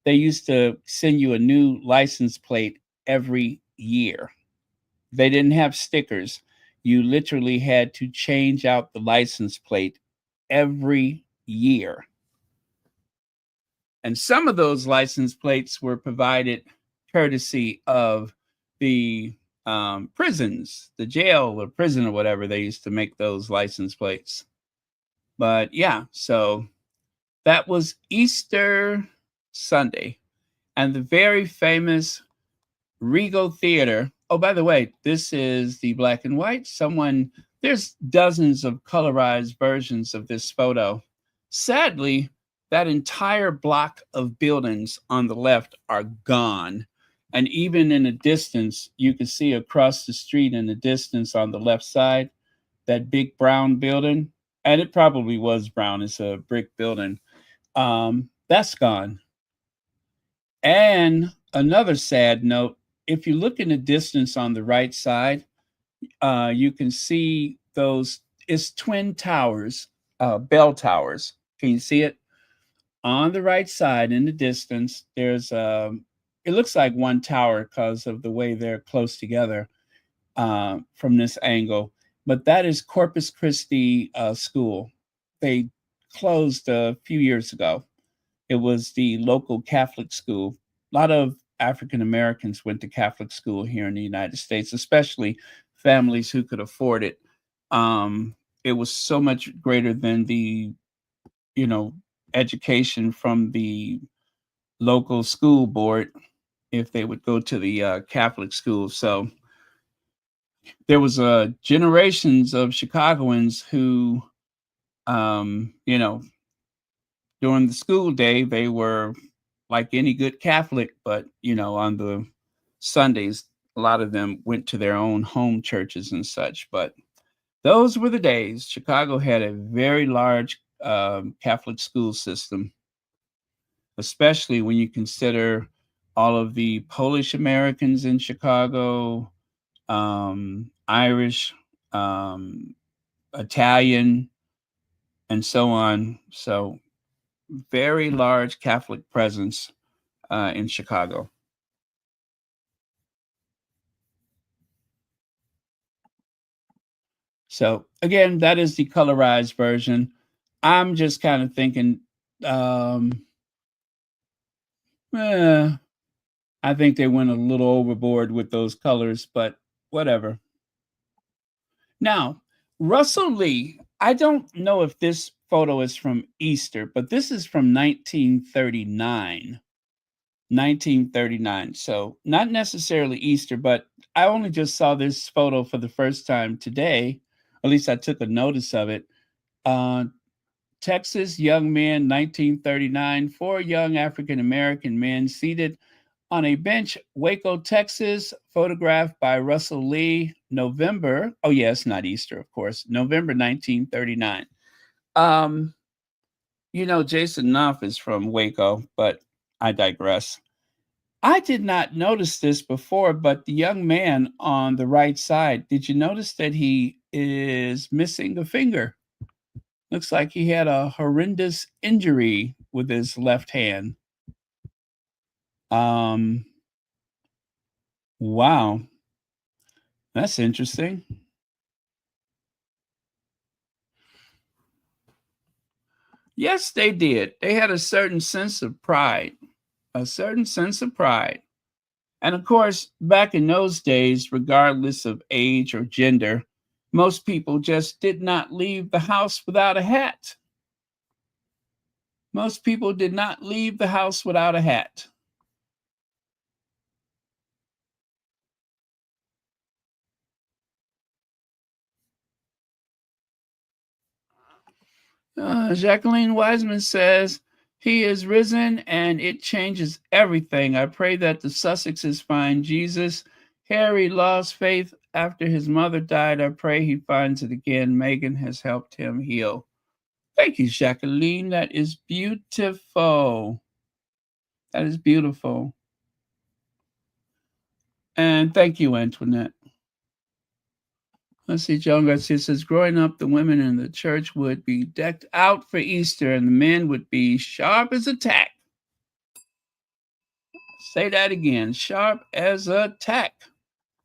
[SPEAKER 1] they used to send you a new license plate every year. They didn't have stickers. You literally had to change out the license plate every year. And some of those license plates were provided courtesy of the prisons, the jail or prison or whatever. They used to make those license plates. But yeah, so that was Easter Sunday. And the very famous Regal Theater. Oh, by the way, this is the black and white. There's dozens of colorized versions of this photo. Sadly, that entire block of buildings on the left are gone. And even in the distance, you can see across the street in the distance on the left side, that big brown building. And it probably was brown. It's a brick building. That's gone. And another sad note, if you look in the distance on the right side, you can see those, it's twin towers, bell towers. Can you see it? On the right side in the distance, there's, it looks like one tower because of the way they're close together from this angle. But that is Corpus Christi School. They closed a few years ago. It was the local Catholic school. A lot of African Americans went to Catholic school here in the United States, especially families who could afford it. It was so much greater than the, education from the local school board if they would go to the Catholic school. So there was generations of Chicagoans who, during the school day, they were like any good Catholic, but on the Sundays, a lot of them went to their own home churches and such. But those were the days. Chicago had a very large Catholic school system, especially when you consider all of the Polish Americans in Chicago, Irish, Italian, and so on. So very large Catholic presence in Chicago. So again, that is the colorized version. I'm just kind of thinking Um, eh, I think they went a little overboard with those colors, but whatever. Now, Russell Lee, I don't know if this photo is from Easter, but this is from 1939. 1939. So, not necessarily Easter, but I only just saw this photo for the first time today. At least I took a notice of it. Uh, Texas young men, 1939. Four young African American men seated on a bench, Waco, Texas, photographed by Russell Lee, November. Oh, yes, not Easter, of course. November 1939. Um, Jason Knopf is from Waco, but I digress. I did not notice this before, but the young man on the right side, did you notice that he is missing a finger? Looks like he had a horrendous injury with his left hand. Um, wow, that's interesting. Yes, they did. They had a certain sense of pride, a certain sense of pride. And of course, back in those days, regardless of age or gender, most people just did not leave the house without a hat. Most people did not leave the house without a hat. Jacqueline Wiseman says, he is risen and it changes everything. I pray that the Sussexes find Jesus. Harry lost faith after his mother died. I pray he finds it again. Meghan has helped him heal. Thank you, Jacqueline. That is beautiful. That is beautiful. And thank you, Antoinette. Let's see, John Garcia says, growing up, the women in the church would be decked out for Easter and the men would be sharp as a tack. Say that again, sharp as a tack.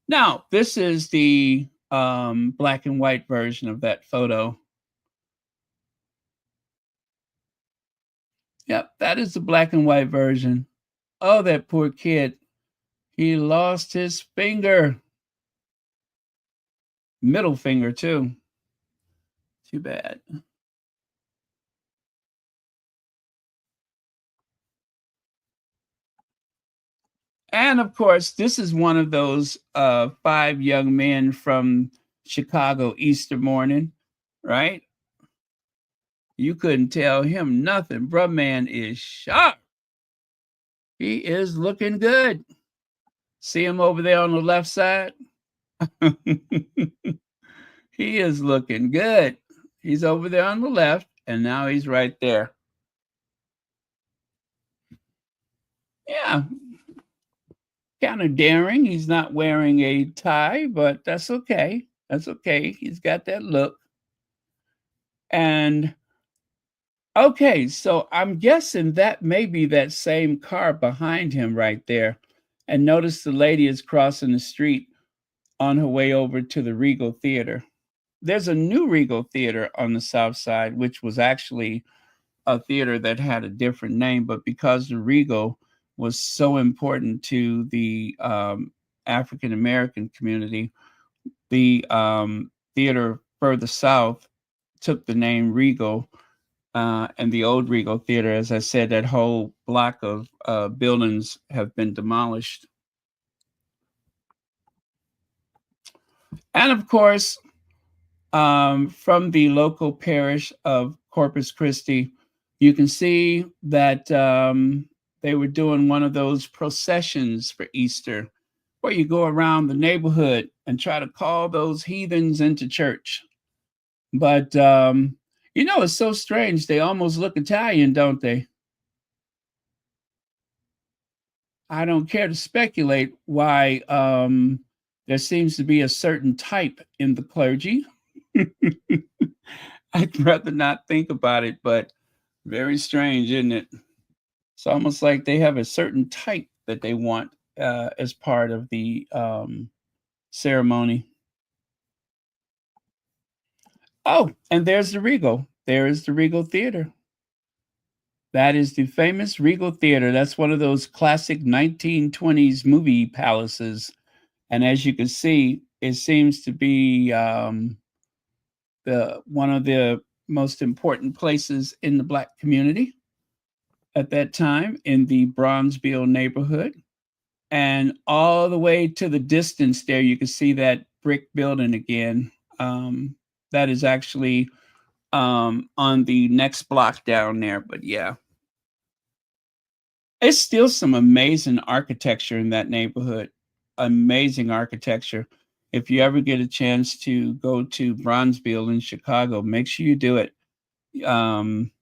[SPEAKER 1] Now, this is the black and white version of that photo. Yep, that is the black and white version. Oh, that poor kid. He lost his finger. Middle finger, too. Too bad. And of course, this is one of those five young men from Chicago Easter morning, right? You couldn't tell him nothing. Bruh man is sharp. He is looking good. See him over there on the left side? He is looking good. He's over there on the left, and now he's right there. Yeah, kind of daring. He's not wearing a tie, but that's okay. That's okay. He's got that look. And okay, so I'm guessing that may be that same car behind him right there. And notice the lady is crossing the street on her way over to the Regal Theater. There's a new Regal Theater on the south side, which was actually a theater that had a different name, but because the Regal was so important to the African American community, the theater further south took the name Regal. And the old Regal Theater, as I said, that whole block of buildings have been demolished. And of course, from the local parish of Corpus Christi, you can see that they were doing one of those processions for Easter, where you go around the neighborhood and try to call those heathens into church. But it's so strange. They almost look Italian, don't they? I don't care to speculate why there seems to be a certain type in the clergy. I'd rather not think about it, but very strange, isn't it? It's almost like they have a certain type that they want as part of the ceremony. Oh, and there's the Regal. There is the Regal Theater. That is the famous Regal Theater. That's one of those classic 1920s movie palaces. And as you can see, it seems to be the one of the most important places in the Black community at that time in the Bronzeville neighborhood. And all the way to the distance there, you can see that brick building again. That is actually on the next block down there. But yeah, it's still some amazing architecture in that neighborhood. Amazing architecture. If you ever get a chance to go to Bronzeville in Chicago, make sure you do it. Um,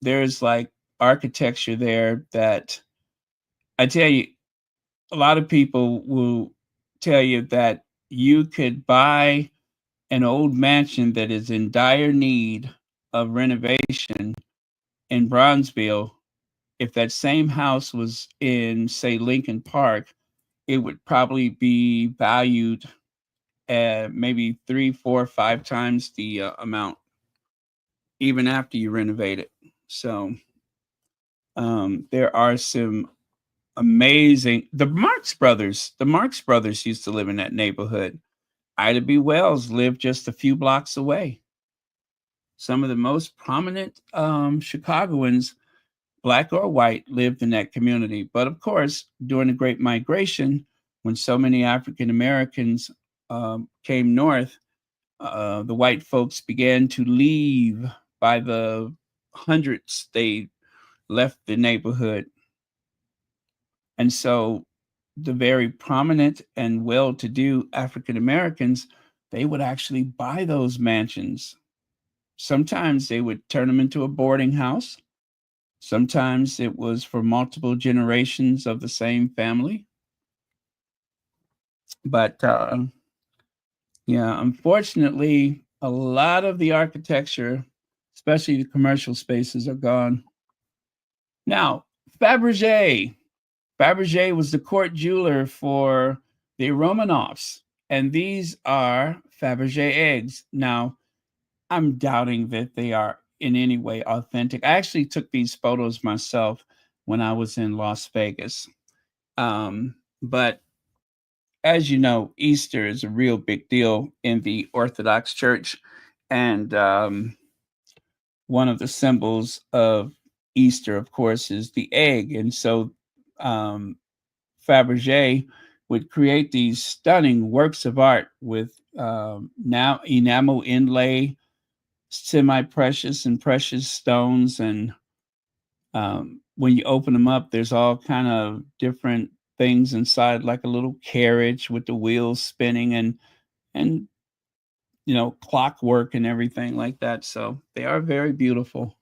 [SPEAKER 1] there's like architecture there that I tell you, a lot of people will tell you that you could buy an old mansion that is in dire need of renovation in Bronzeville. If that same house was in, say, Lincoln Park, it would probably be valued at maybe 3, 4, 5 times the amount, even after you renovate it. So there are some amazing. The Marx Brothers used to live in that neighborhood. Ida B. Wells lived just a few blocks away. Some of the most prominent Chicagoans, black or white, lived in that community. But of course, during the Great Migration, when so many African Americans came north, the white folks began to leave by the hundreds. They left the neighborhood. And so the very prominent and well-to-do African Americans, they would actually buy those mansions. Sometimes they would turn them into a boarding house. Sometimes it was for multiple generations of the same family. But yeah, unfortunately, a lot of the architecture, especially the commercial spaces, are gone. Now, Fabergé. Fabergé was the court jeweler for the Romanovs, and these are Fabergé eggs. Now, I'm doubting that they are in any way authentic. I actually took these photos myself when I was in Las Vegas. But as you know, Easter is a real big deal in the Orthodox Church, and one of the symbols of Easter, of course, is the egg. And so um, Fabergé would create these stunning works of art with now enamel inlay, semi-precious and precious stones, and when you open them up, there's all kind of different things inside, like a little carriage with the wheels spinning and clockwork and everything like that. So they are very beautiful.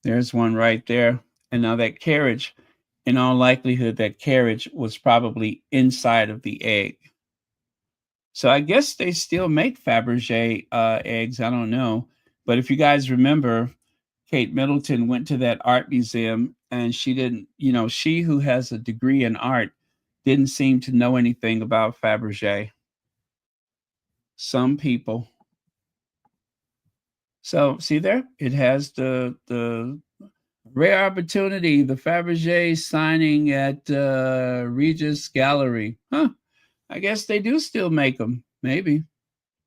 [SPEAKER 1] There's one right there. And now that carriage, in all likelihood, that carriage was probably inside of the egg. So I guess they still make Fabergé eggs. I don't know. But if you guys remember, Kate Middleton went to that art museum and she didn't, she who has a degree in art didn't seem to know anything about Fabergé. Some people. So see there, it has the rare opportunity, the Fabergé signing at Regis Gallery. Huh. I guess they do still make them. Maybe.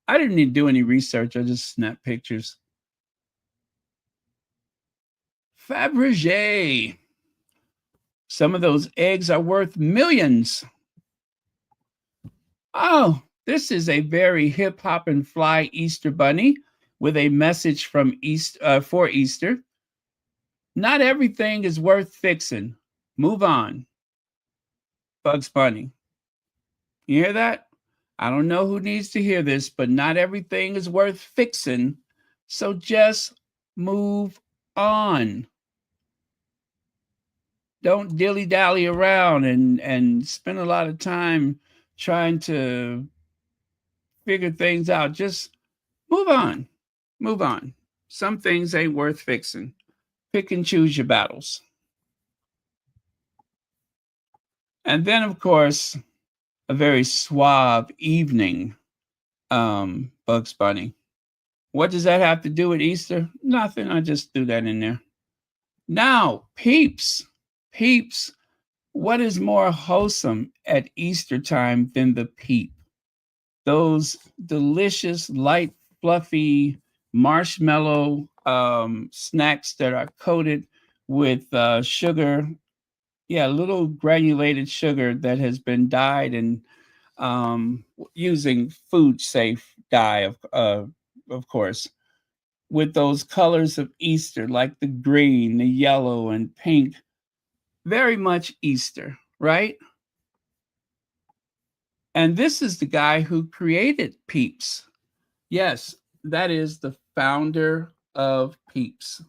[SPEAKER 1] I didn't need to do any research. I just snapped pictures. Fabergé. Some of those eggs are worth millions. Oh, this is a very hip hop and fly Easter bunny with a message from for Easter. Not everything is worth fixing. Move on. Bugs Bunny. You hear that? I don't know who needs to hear this, but not everything is worth fixing. So just move on. Don't dilly dally around and spend a lot of time trying to figure things out. Just move on. Move on. Some things ain't worth fixing. Pick and choose your battles. And then, of course, a very suave evening Bugs Bunny. What does that have to do with Easter? Nothing. I just threw that in there. Now, peeps. Peeps. What is more wholesome at Easter time than the peep? Those delicious, light, fluffy marshmallow snacks that are coated with sugar. Yeah, little granulated sugar that has been dyed and using food safe dye, of course, with those colors of Easter, like the green, the yellow, and pink. Very much Easter, right? And this is the guy who created Peeps. Yes, that is the founder of Peeps.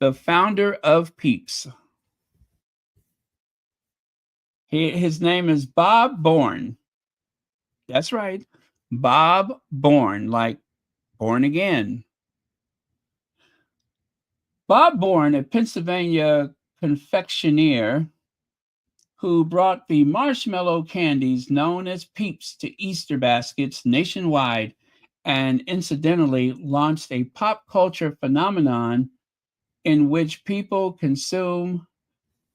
[SPEAKER 1] The founder of Peeps. His name is Bob Bourne. That's right. Bob Bourne, like born again. Bob Bourne, a Pennsylvania confectioner who brought the marshmallow candies known as Peeps to Easter baskets nationwide and incidentally launched a pop culture phenomenon in which people consume,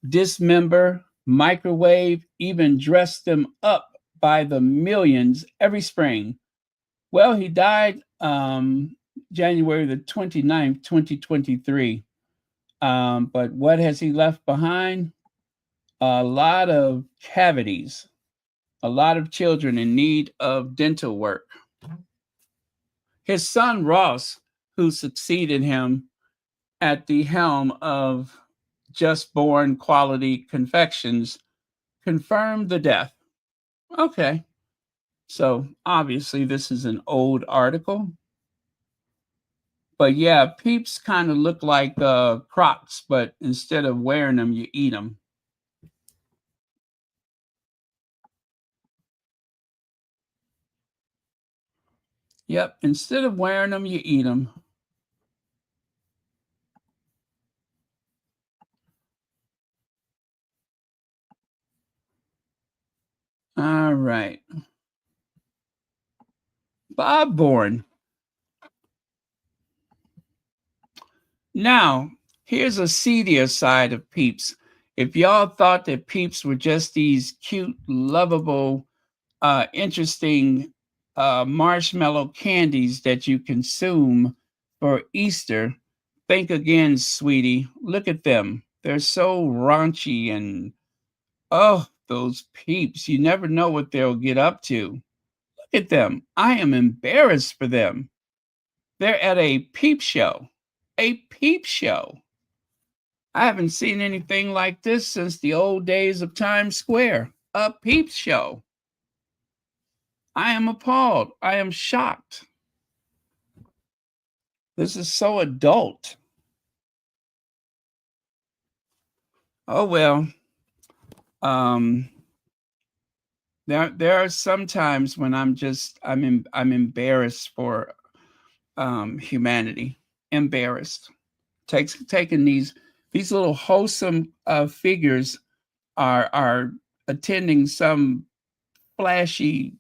[SPEAKER 1] dismember, microwave, even dress them up by the millions every spring. Well, he died January the 29th, 2023. But what has he left behind? A lot of cavities, a lot of children in need of dental work. His son Ross, who succeeded him at the helm of Just Born Quality Confections, confirmed the death. Okay, so obviously this is an old article. But yeah, Peeps kind of look like Crocs, but instead of wearing them, you eat them. Yep, instead of wearing them, you eat them. All right. Bob Bourne. Now, here's a seedier side of Peeps. If y'all thought that Peeps were just these cute, lovable, interesting marshmallow candies that you consume for Easter, think again, sweetie. Look at them. They're so raunchy and, oh, those Peeps. You never know what they'll get up to. Look at them. I am embarrassed for them. They're at a peep show. A peep show. I haven't seen anything like this since the old days of Times Square. A peep show. I am appalled. I am shocked. This is so adult. Oh well. Um there are some times when I'm embarrassed for humanity. Embarrassed. Taking these little wholesome figures are attending some flashy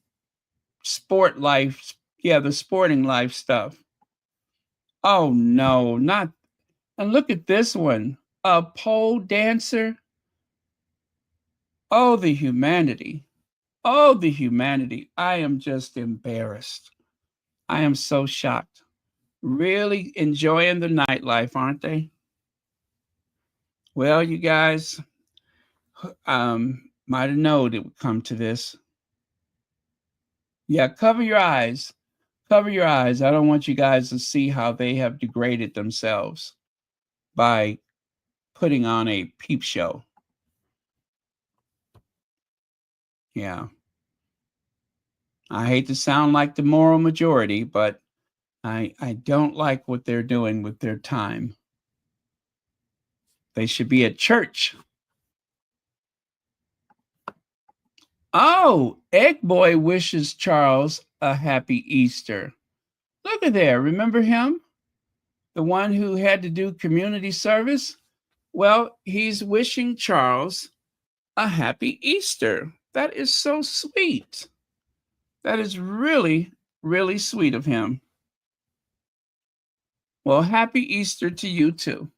[SPEAKER 1] sport life, yeah, the sporting life stuff. Oh no, not. And look at this one, a pole dancer. Oh, the humanity. Oh, the humanity. I am just embarrassed. I am so shocked. Really enjoying the nightlife, aren't they? Well, you guys, might have known it would come to this. Yeah, cover your eyes. Cover your eyes. I don't want you guys to see how they have degraded themselves by putting on a peep show. Yeah. I hate to sound like the moral majority, but I don't like what they're doing with their time. They should be at church. Oh, Egg Boy wishes Charles a happy Easter. Look at there. Remember him? The one who had to do community service? Well, he's wishing Charles a happy Easter. That is so sweet. That is really, really sweet of him. Well, happy Easter to you too.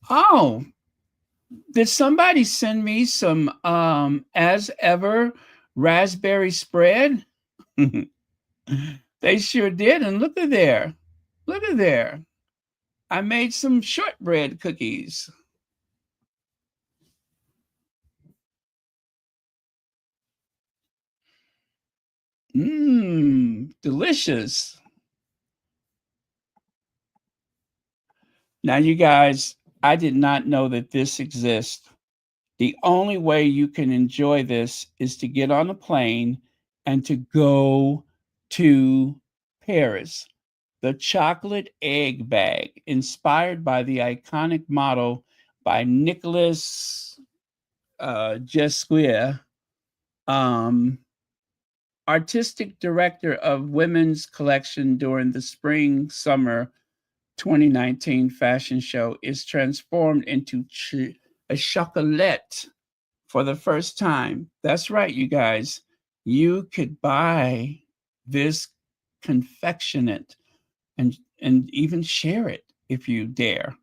[SPEAKER 1] Oh, did somebody send me some as ever raspberry spread? They sure did. And look at there. Look at there. I made some shortbread cookies. Mmm, delicious. Now, you guys, I did not know that this exists. The only way you can enjoy this is to get on a plane and to go to Paris. The chocolate egg bag, inspired by the iconic motto by Nicolas Jesquier, um, artistic director of women's collection during the spring summer 2019 fashion show, is transformed into a chocolate for the first time. That's right, you guys. You could buy this confectionate and even share it if you dare.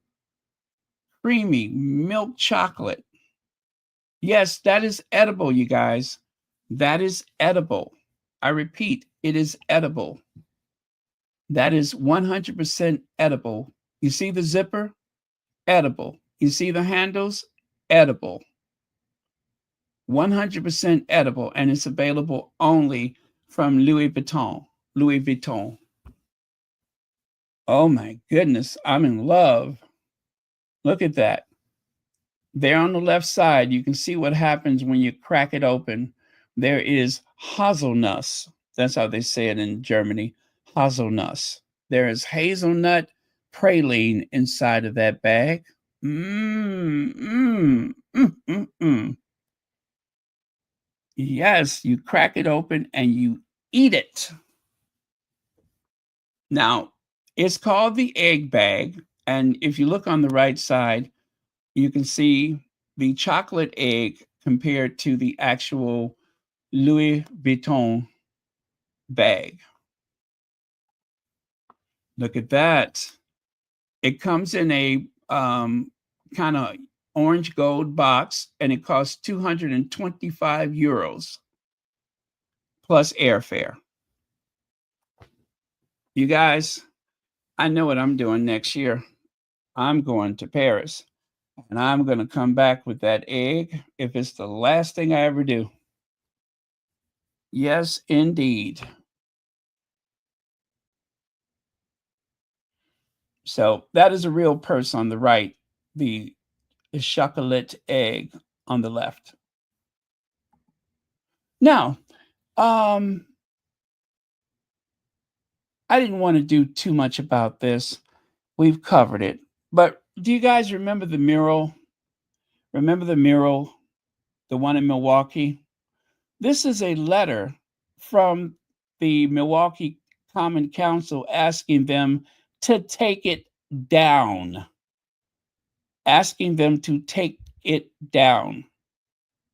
[SPEAKER 1] Creamy milk chocolate. Yes, that is edible, you guys. That is edible. I repeat, it is edible. That is 100% edible. You see the zipper? Edible. You see the handles? Edible. 100% edible, and it's available only from Louis Vuitton. Louis Vuitton. Oh my goodness, I'm in love. Look at that. There on the left side, you can see what happens when you crack it open. There is hazelnuts. That's how they say it in Germany. Hazelnuts. There is hazelnut praline inside of that bag. Yes, you crack it open and you eat it. Now, it's called the egg bag. And if you look on the right side, you can see the chocolate egg compared to the actual Louis Vuitton bag. Look at that. It comes in a kind of orange gold box, and it costs 225 euros plus airfare. You guys, I know what I'm doing next year. I'm going to Paris, and I'm going to come back with that egg if it's the last thing I ever do. Yes, indeed. So that is a real purse on the right, the chocolate egg on the left. Now, I didn't want to do too much about this. We've covered it. But do you guys remember the mural? Remember the mural, the one in Milwaukee? This is a letter from the Milwaukee Common Council asking them to take it down. Asking them to take it down.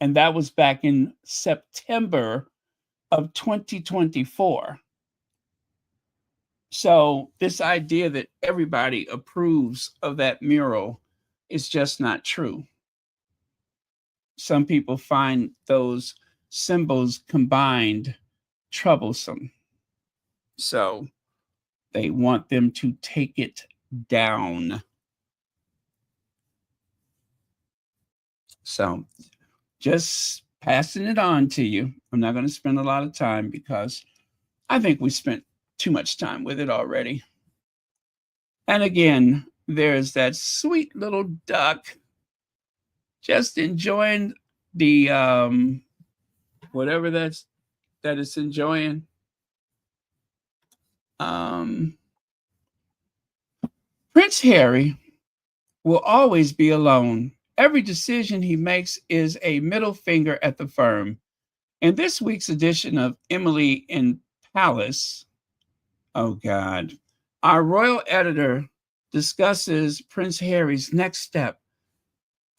[SPEAKER 1] And that was back in September of 2024. So this idea that everybody approves of that mural is just not true. Some people find those symbols combined troublesome. So they want them to take it down. So just passing it on to you. I'm not going to spend a lot of time because I think we spent too much time with it already. And again, there's that sweet little duck just enjoying the whatever that it's enjoying. Prince Harry will always be alone. Every decision he makes is a middle finger at the firm. In this week's edition of Emily in Palace, oh God, our royal editor discusses Prince Harry's next step,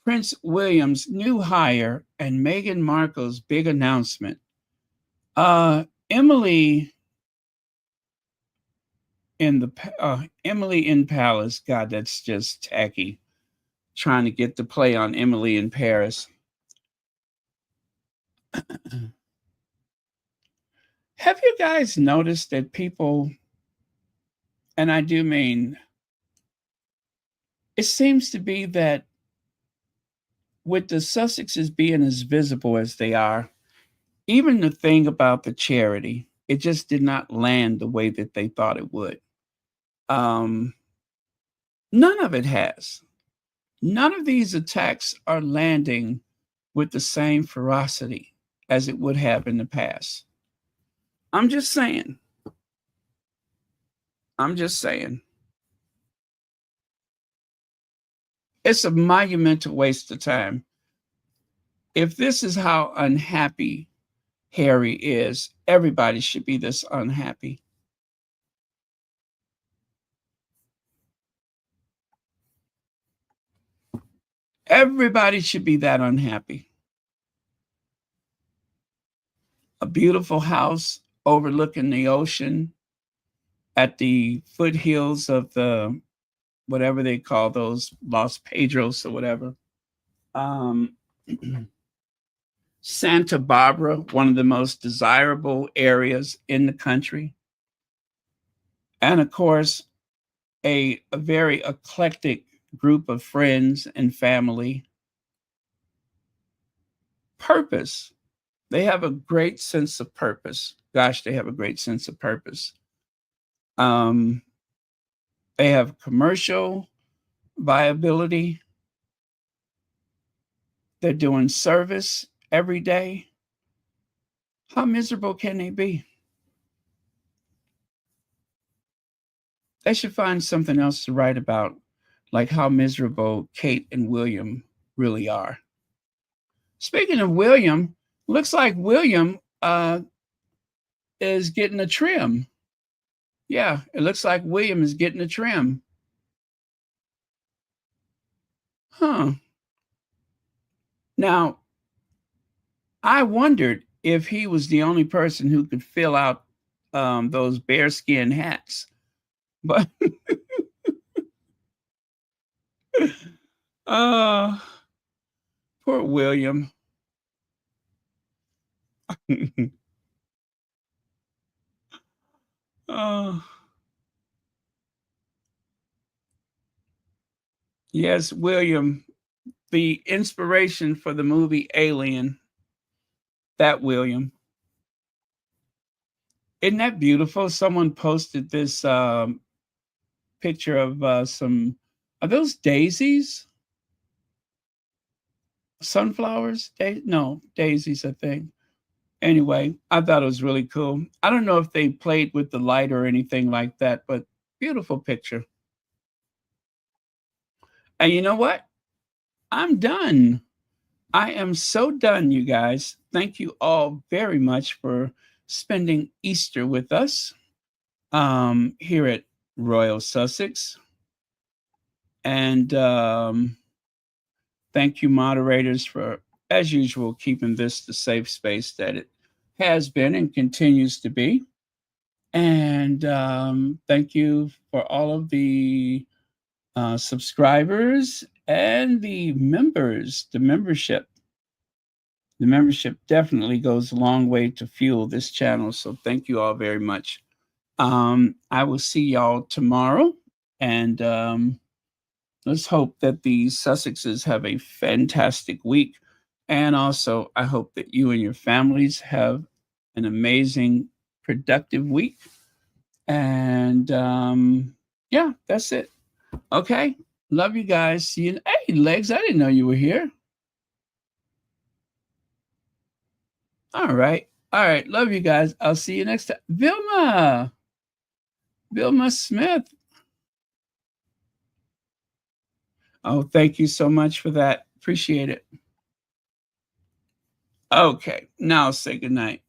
[SPEAKER 1] Prince William's new hire, and Meghan Markle's big announcement. Emily Emily in Palace. God, that's just tacky. Trying to get the play on Emily in Paris. Have you guys noticed that people, and I do mean, it seems to be that with the Sussexes being as visible as they are, even the thing about the charity, it just did not land the way that they thought it would. Um, None of it has. None of these attacks are landing with the same ferocity as it would have in the past. I'm just saying. I'm just saying. It's a monumental waste of time. If this is how unhappy Harry is, everybody should be this unhappy. Everybody should be that unhappy. A beautiful house overlooking the ocean at the foothills of the whatever they call those, Los Pedros or whatever. Um, Santa Barbara, one of the most desirable areas in the country. And of course, a very eclectic group of friends and family. Purpose. They have a great sense of purpose. Gosh, they have a great sense of purpose. They have commercial viability. They're doing service every day. How miserable can they be? They should find something else to write about, like how miserable Kate and William really are. Speaking of William, looks like William is getting a trim. Yeah, it looks like William is getting a trim. Huh. Now, I wondered if he was the only person who could fill out those bearskin hats. But uh, poor William. Oh, yes, William, the inspiration for the movie Alien. That William. Isn't that beautiful? Someone posted this picture of some, are those daisies? Sunflowers? No, daisies, I think. Anyway, I thought it was really cool. I don't know if they played with the light or anything like that, but beautiful picture. And you know what? I'm done. I am so done, you guys. Thank you all very much for spending Easter with us here at Royal Sussex. And thank you, moderators, for, as usual, keeping this the safe space that it has been and continues to be. And thank you for all of the subscribers and the members, the membership. The membership definitely goes a long way to fuel this channel. So thank you all very much. I will see y'all tomorrow. And let's hope that the Sussexes have a fantastic week. And also, I hope that you and your families have an amazing, productive week. And yeah, that's it. Okay. Love you guys. See you. Hey, Legs, I didn't know you were here. All right. All right. Love you guys. I'll see you next time. Vilma Smith. Oh, thank you so much for that. Appreciate it. Okay. Now say goodnight.